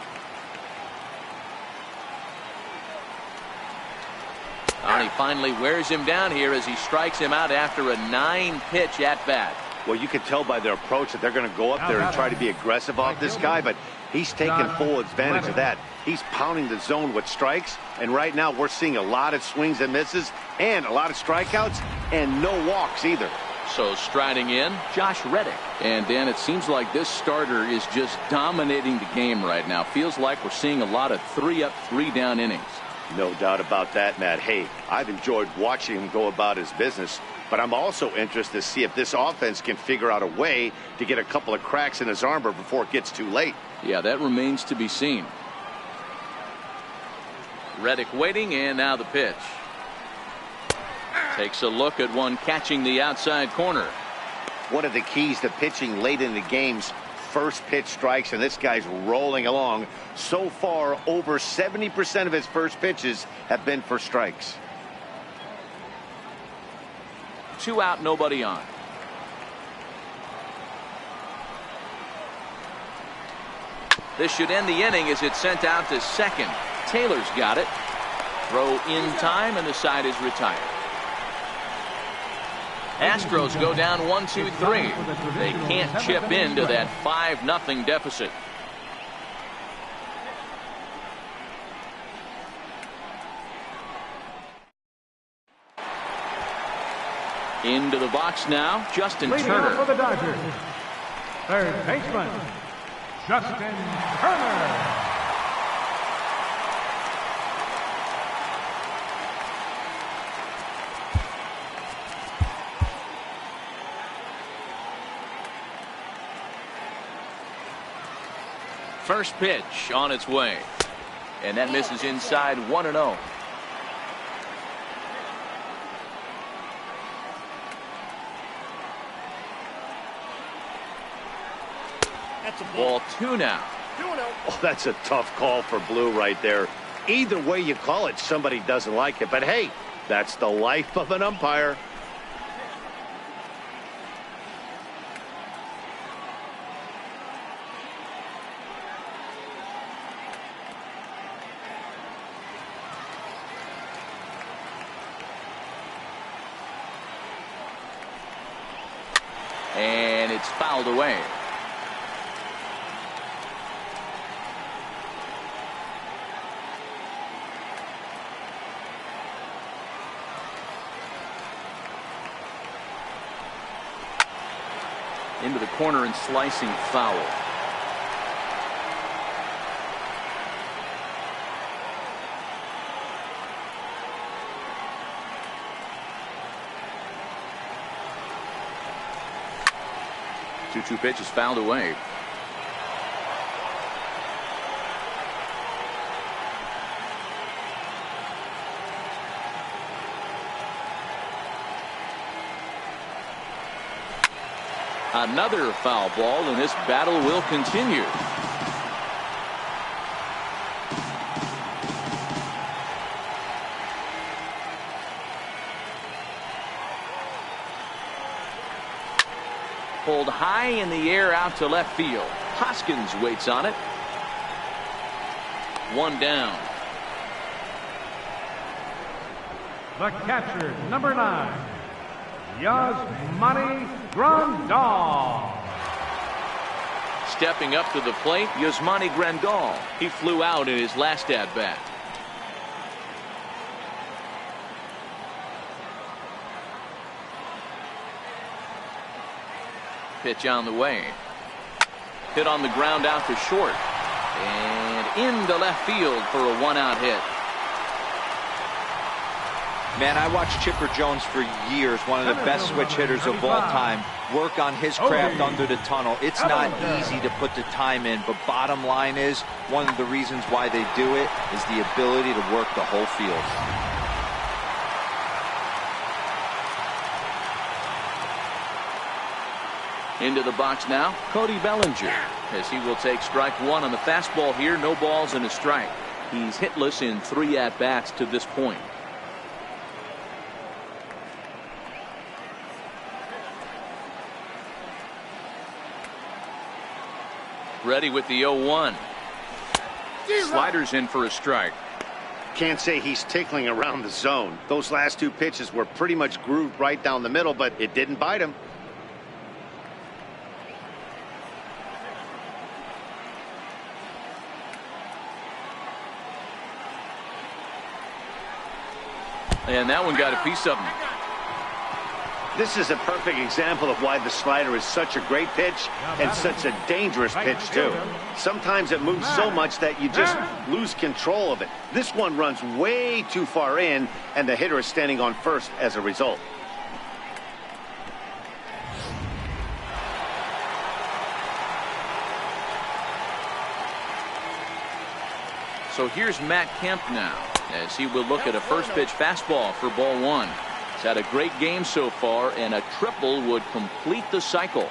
And he finally wears him down here as he strikes him out after a 9-pitch at-bat. Well, you can tell by their approach that they're going to go up there and try to be aggressive off this guy, but he's taking full advantage of that. He's pounding the zone with strikes, and right now we're seeing a lot of swings and misses and a lot of strikeouts and no walks either. So striding in, Josh Reddick. And Dan, it seems like this starter is just dominating the game right now. Feels like we're seeing a lot of 3-up, 3-down innings. No doubt about that, Matt. Hey, I've enjoyed watching him go about his business, but I'm also interested to see if this offense can figure out a way to get a couple of cracks in his armor before it gets too late. Yeah, that remains to be seen. Reddick waiting, and now the pitch. Takes a look at one catching the outside corner. One of the keys to pitching late in the game's first pitch strikes, and this guy's rolling along. So far, over 70% of his first pitches have been for strikes. 2 out, nobody on. This should end the inning as it's sent out to second. Taylor's got it. Throw in time, and the side is retired. Astros go down 1-2-3. They can't chip into that 5-0 deficit. Into the box now, Justin Turner. For the Dodgers, third baseman, Justin Turner. First pitch on its way. And that misses inside, 1-0. That's a Ball 2 now. 2-0. Oh, that's a tough call for Blue right there. Either way you call it, somebody doesn't like it. But hey, that's the life of an umpire. And it's fouled away. Into the corner and slicing foul. 2-2 pitch is fouled away. Another foul ball, and this battle will continue. Pulled high in the air out to left field. Hoskins waits on it. One down. The catcher, number 9, Yasmani Grandal. Stepping up to the plate, Yasmani Grandal. He flew out in his last at-bat. Pitch on the way. Hit on the ground out to short. And into left field for a one-out hit. Man, I watched Chipper Jones for years, one of the best switch hitters of all time, work on his craft under the tunnel. It's not easy to put the time in, but bottom line is, one of the reasons why they do it is the ability to work the whole field. Into the box now, Cody Bellinger, as he will take strike one on the fastball here. No balls and a strike. He's hitless in 3 at-bats to this point. Ready with the 0-1. Sliders in for a strike. Can't say he's tickling around the zone. Those last 2 pitches were pretty much grooved right down the middle, but it didn't bite him. And that one got a piece of him. This is a perfect example of why the slider is such a great pitch and such a dangerous pitch, too. Sometimes it moves so much that you just lose control of it. This one runs way too far in, and the hitter is standing on first as a result. So here's Matt Kemp now, as he will look at a first pitch fastball for ball 1. He's had a great game so far, and a triple would complete the cycle.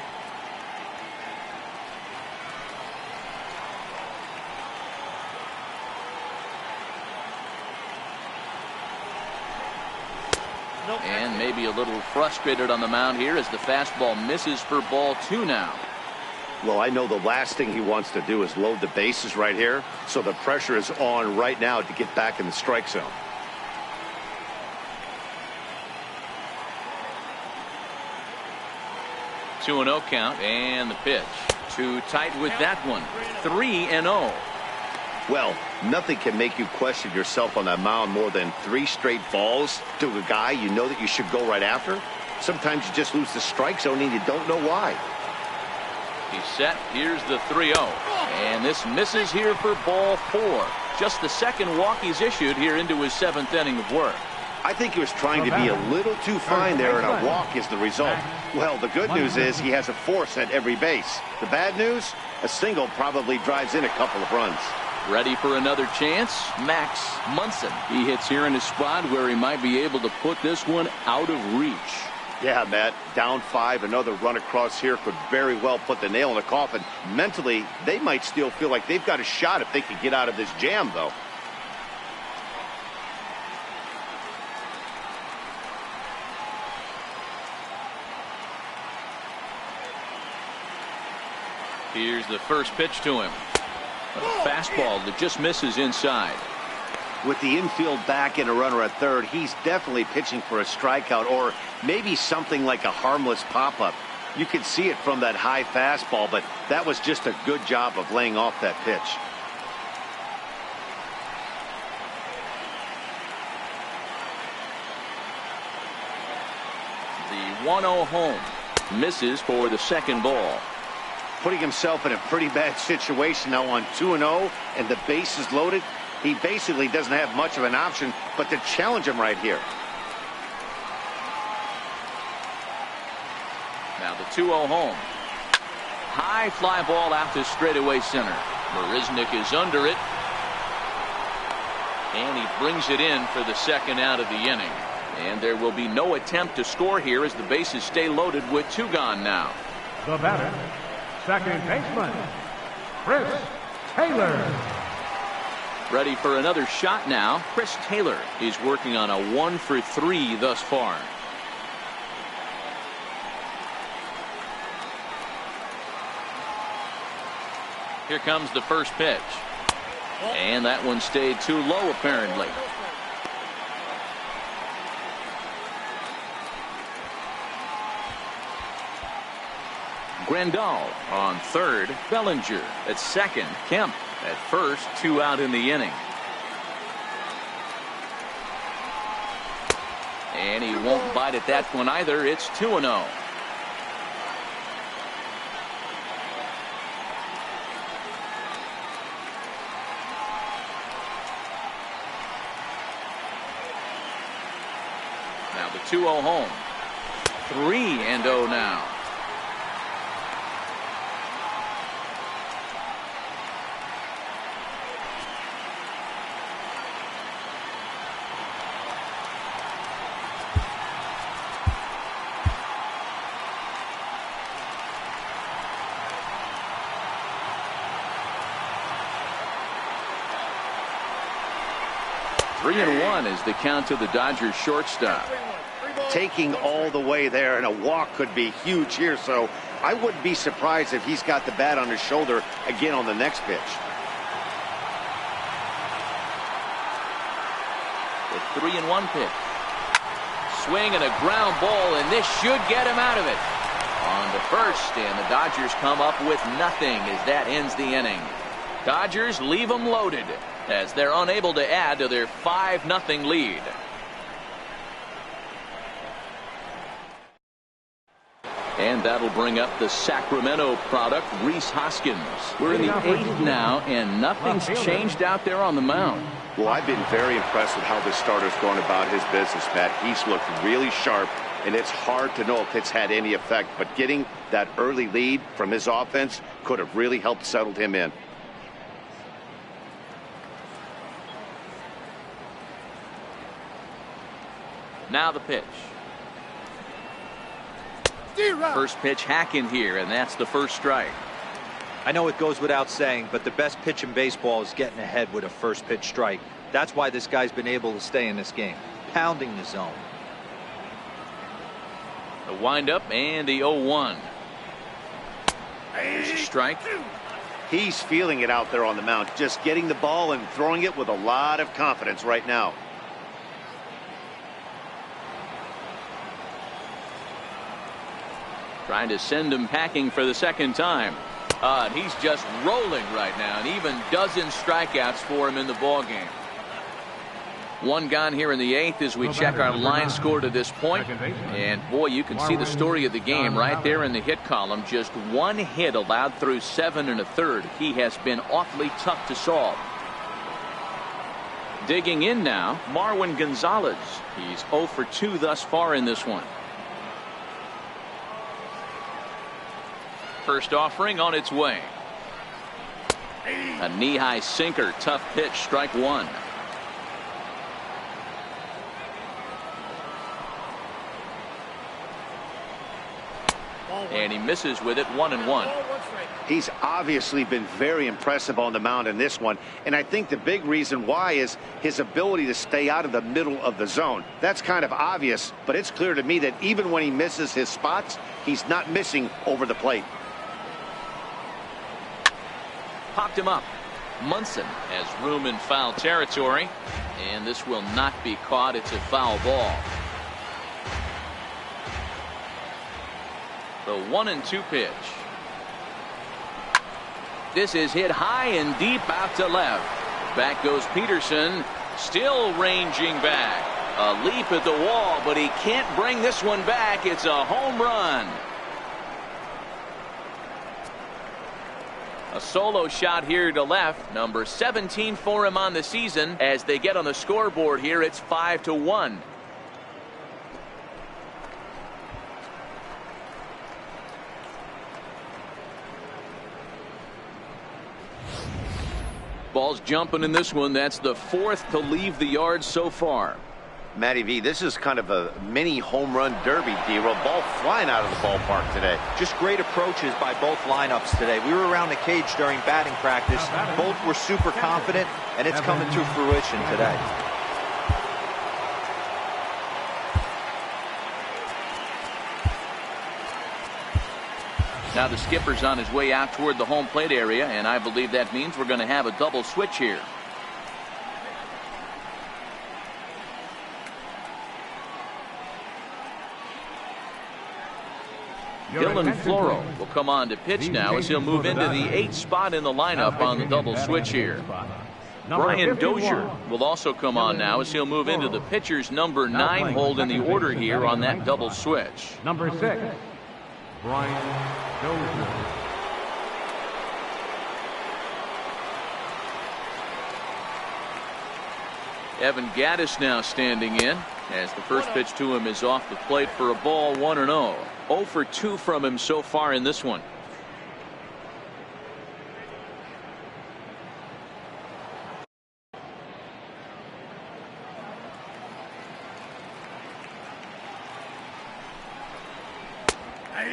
And maybe a little frustrated on the mound here as the fastball misses for ball 2 now. Well, I know the last thing he wants to do is load the bases right here, so the pressure is on right now to get back in the strike zone. Two and 0 count, and the pitch. Too tight with that one. 3-0. Well, nothing can make you question yourself on that mound more than 3 straight balls to a guy you know that you should go right after. Sometimes you just lose the strike zone and you don't know why. He's set. Here's the 3-0. And this misses here for ball 4. Just the second walk he's issued here into his 7th inning of work. I think he was trying to be a little too fine there, and a walk is the result. Well, the good news is he has a force at every base. The bad news? A single probably drives in a couple of runs. Ready for another chance? Max Munson. He hits here in a spot where he might be able to put this one out of reach. Yeah, Matt, down 5, another run across here could very well put the nail in the coffin. Mentally, they might still feel like they've got a shot if they could get out of this jam, though. Here's the first pitch to him. A fastball that just misses inside. With the infield back and a runner at third, he's definitely pitching for a strikeout or maybe something like a harmless pop-up. You could see it from that high fastball, but that was just a good job of laying off that pitch. The 1-0 home. Misses for the second ball. Putting himself in a pretty bad situation now on 2-0 and the base is loaded. He basically doesn't have much of an option but to challenge him right here. Now the 2-0 home. high fly ball out to straightaway center. Marisnick is under it. And he brings it in for the second out of the inning. And there will be no attempt to score here as the bases stay loaded with 2 gone now. The batter, second baseman, Chris Taylor. Ready for another shot now. Chris Taylor is working on a 1-for-3 thus far. Here comes the first pitch. And that one stayed too low apparently. Grandal on third. Bellinger at second. Kemp at first. 2 out in the inning. And he won't bite at that one either. It's 2-0. Now the 2-0 home. 3-0 now. Three and 1 is the count to the Dodgers shortstop. Taking all the way there, and a walk could be huge here, so I wouldn't be surprised if he's got the bat on his shoulder again on the next pitch. The 3-1 pitch. Swing and a ground ball, and this should get him out of it. On to first, and the Dodgers come up with nothing as that ends the inning. Dodgers leave them loaded as they're unable to add to their 5-0 lead. And that'll bring up the Sacramento product, Rhys Hoskins. We're in the 8th now, and nothing's changed out there on the mound. Well, I've been very impressed with how this starter's going about his business, Matt. He's looked really sharp, and it's hard to know if it's had any effect. But getting that early lead from his offense could have really helped settle him in. Now the pitch. First pitch hacking here, and that's the first strike. I know it goes without saying, but the best pitch in baseball is getting ahead with a first pitch strike. That's why this guy's been able to stay in this game, pounding the zone. The windup and the 0-1. There's a strike. He's feeling it out there on the mound, just getting the ball and throwing it with a lot of confidence right now. Trying to send him packing for the second time. And he's just rolling right now, and even dozen strikeouts for him in the ballgame. 1 gone here in the 8th as we check our line score to this point. And boy, you can see the story of the game right there in the hit column. Just 1 hit allowed through 7 1/3. He has been awfully tough to solve. Digging in now, Marwin Gonzalez. He's 0 for 2 thus far in this one. First offering on its way. A knee-high sinker, tough pitch, strike 1. And he misses with it, 1-1. He's obviously been very impressive on the mound in this one, and I think the big reason why is his ability to stay out of the middle of the zone. That's kind of obvious, but it's clear to me that even when he misses his spots, he's not missing over the plate. Popped him up. Munson has room in foul territory, and this will not be caught. It's a foul ball. The 1-2 pitch. This is hit high and deep out to left. Back goes Peterson, still ranging back. A leap at the wall, but he can't bring this one back. It's a home run. A solo shot here to left, number 17 for him on the season. As they get on the scoreboard here, it's 5-1. Ball's jumping in this one. That's the 4th to leave the yard so far. Matty V, this is kind of a mini home run derby, D-Roll. Ball flying out of the ballpark today. Just great approaches by both lineups today. We were around the cage during batting practice. Both were super confident, and it's coming to fruition today. Now the skipper's on his way out toward the home plate area, and I believe that means we're going to have a double switch here. Dylan Floro will come on to pitch now as he'll move into the 8th spot in the lineup on the double switch here. Brian Dozier will also come on now as he'll move into the pitcher's number 9 hold in the order here on that double switch. Number 6, Brian Dozier. Evan Gattis now standing in as the first pitch to him is off the plate for a ball, 1-0. 0 for 2 from him so far in this one.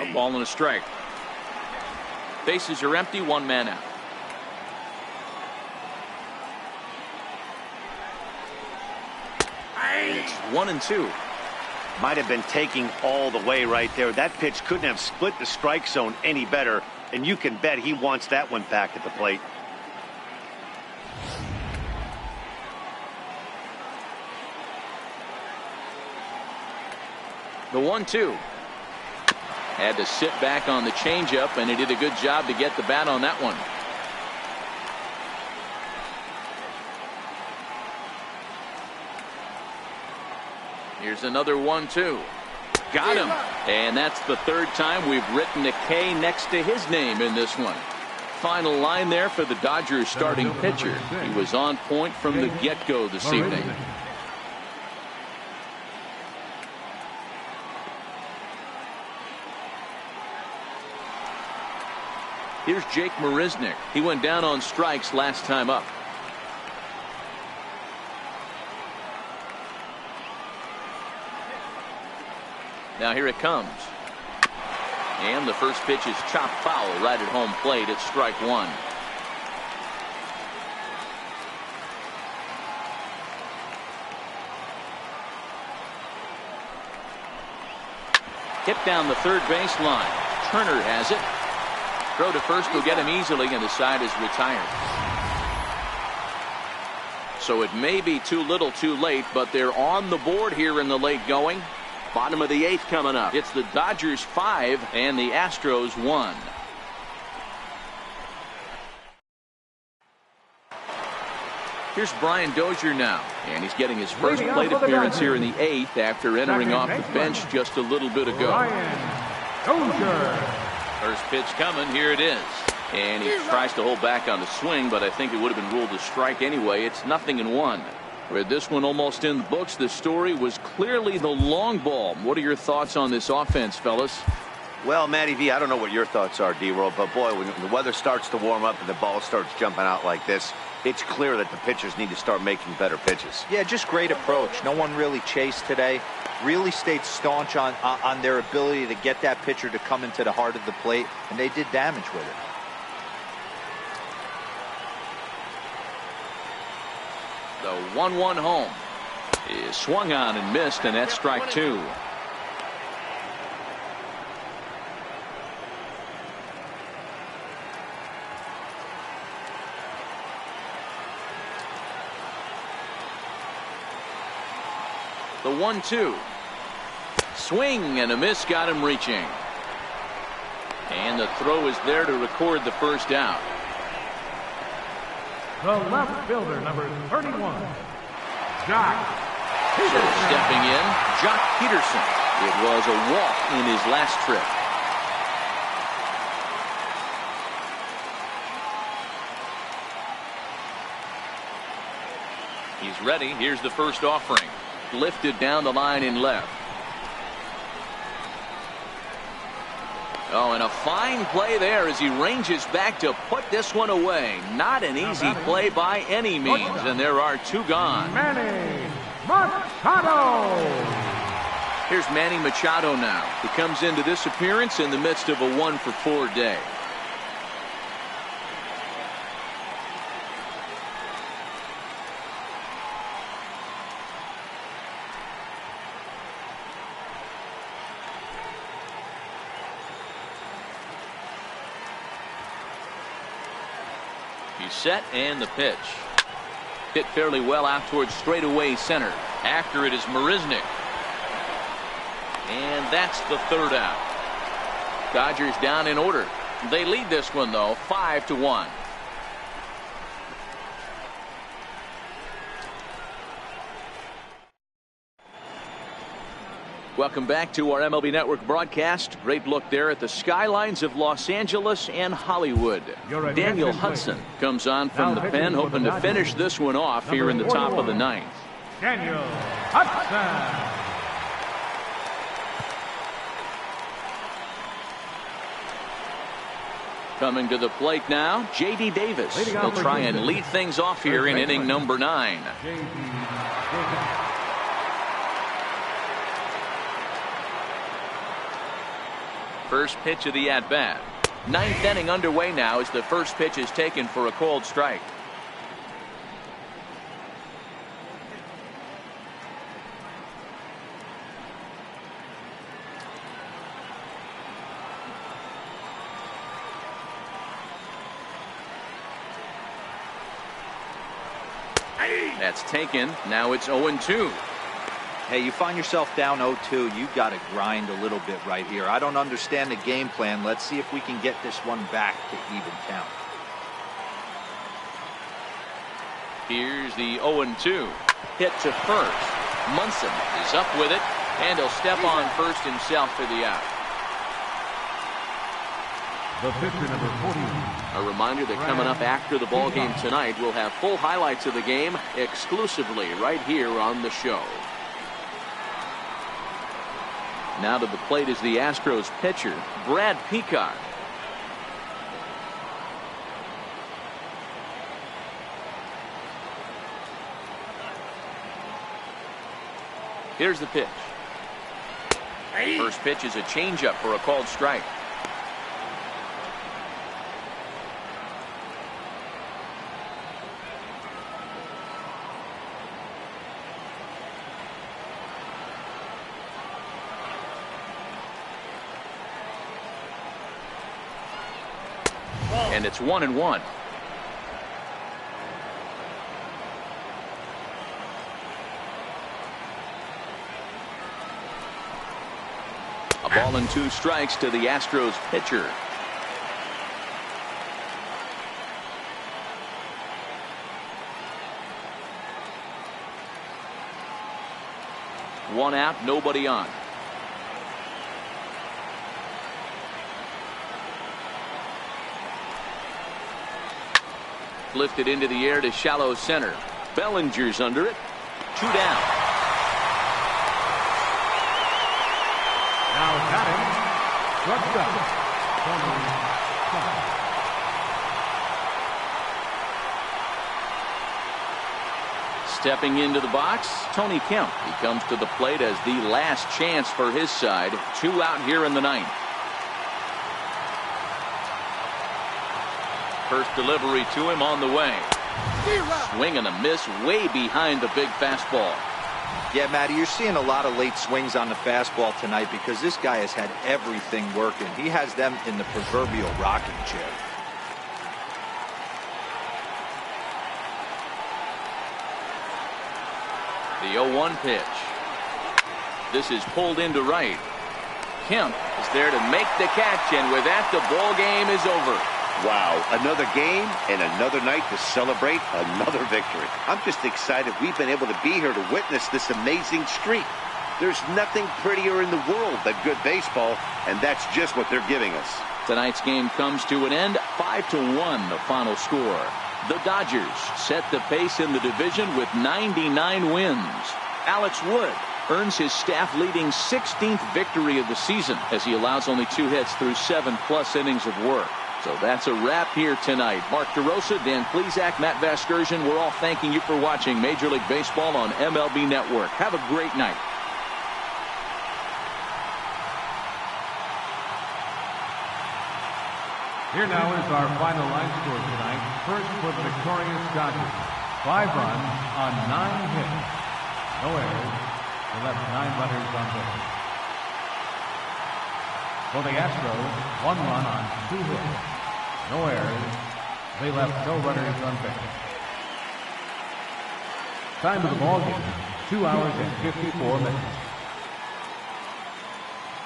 A ball and a strike. Bases are empty, 1 man out. It's 1-2. Might have been taking all the way right there. That pitch couldn't have split the strike zone any better, and you can bet he wants that one back at the plate. The 1-2. Had to sit back on the changeup, and he did a good job to get the bat on that one. Here's another 1-2. Got him. And that's the 3rd time we've written a K next to his name in this one. Final line there for the Dodgers starting pitcher. He was on point from the get-go this evening. Here's Jake Marisnick. He went down on strikes last time up. Now here it comes. And the first pitch is chopped foul right at home plate. It's strike 1. Hit down the third base line. Turner has it. Throw to first will get him easily, and the side is retired. So it may be too little too late, but they're on the board here in the late going. Bottom of the 8th coming up. It's the Dodgers 5 and the Astros 1. Here's Brian Dozier now, and he's getting his first plate appearance here in the 8th after entering off the bench just a little bit ago. Brian Dozier. First pitch coming. Here it is. And he tries to hold back on the swing, but I think it would have been ruled a strike anyway. It's 0-1. With this one almost in the books, the story was clearly the long ball. What are your thoughts on this offense, fellas? Well, Matty V, I don't know what your thoughts are, D-Roll, but boy, when the weather starts to warm up and the ball starts jumping out like this, it's clear that the pitchers need to start making better pitches. Yeah, just great approach. No one really chased today. Really stayed staunch on their ability to get that pitcher to come into the heart of the plate, and they did damage with it. The 1-1 home is swung on and missed, and that's strike 2. The 1-2. Swing and a miss got him reaching. And the throw is there to record the first out. The left fielder, number 31, Jock So stepping in, Jock Peterson. It was a walk in his last trip. He's ready. Here's the first offering. Lifted down the line in left. Oh, and a fine play there as he ranges back to put this one away. Not an easy play by any means, and there are 2 gone. Manny Machado. Here's Manny Machado now, who comes into this appearance in the midst of a 1-for-4 day. He's set, and the pitch. Hit fairly well out towards straightaway center. After it is Marisnick. And that's the 3rd out. Dodgers down in order. They lead this one, though, 5-1. Welcome back to our MLB Network broadcast. Great look there at the skylines of Los Angeles and Hollywood. Daniel Hudson comes on from the pen, hoping to finish this one off here in the top of the 9th. Daniel Hudson. Coming to the plate now, J.D. Davis. He'll try and lead things off here in inning number 9. First pitch of the at-bat. 9th inning underway now as the first pitch is taken for a called strike. That's taken. Now it's 0-2. Hey, you find yourself down 0-2, you got to grind a little bit right here. I don't understand the game plan. Let's see if we can get this one back to even count. Here's the 0-2. Hit to first. Munson is up with it, and he'll step on first himself for the out. The pitcher, number 40. A reminder that coming up after the ball game tonight, we'll have full highlights of the game exclusively right here on the show. Now to the plate is the Astros pitcher, Brad Peacock. Here's the pitch. First pitch is a changeup for a called strike. And it's 1-1. A ball and 2 strikes to the Astros pitcher. One out, nobody on. Lifted into the air to shallow center. Bellinger's under it. 2 down. Now batting, shortstop, Tony Kemp. Stepping into the box, Tony Kemp. He comes to the plate as the last chance for his side. 2 out here in the 9th. First delivery to him on the way. Swing and a miss way behind the big fastball. Yeah, Matty, you're seeing a lot of late swings on the fastball tonight because this guy has had everything working. He has them in the proverbial rocking chair. The 0-1 pitch. This is pulled into right. Kemp is there to make the catch, and with that, the ball game is over. Wow, another game and another night to celebrate another victory. I'm just excited we've been able to be here to witness this amazing streak. There's nothing prettier in the world than good baseball, and that's just what they're giving us. Tonight's game comes to an end, 5-1 the final score. The Dodgers set the pace in the division with 99 wins. Alex Wood earns his staff-leading 16th victory of the season as he allows only 2 hits through 7+ innings of work. So that's a wrap here tonight. Mark DeRosa, Dan Plesac, Matt Vasgersian, we're all thanking you for watching Major League Baseball on MLB Network. Have a great night. Here now is our final line score tonight. First for the victorious Dodgers. 5 runs on 9 hits. No errors. They left 9 runners on base. For the Astros, 1 run on 2 hits. No errors. They left no runners on base. Time of the ball game, 2 hours and 54 minutes.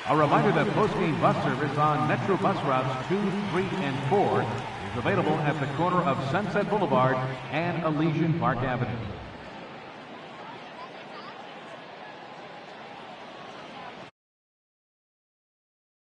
A reminder that post-game bus service on Metro bus routes 2, 3, and 4 is available at the corner of Sunset Boulevard and Elysian Park Avenue.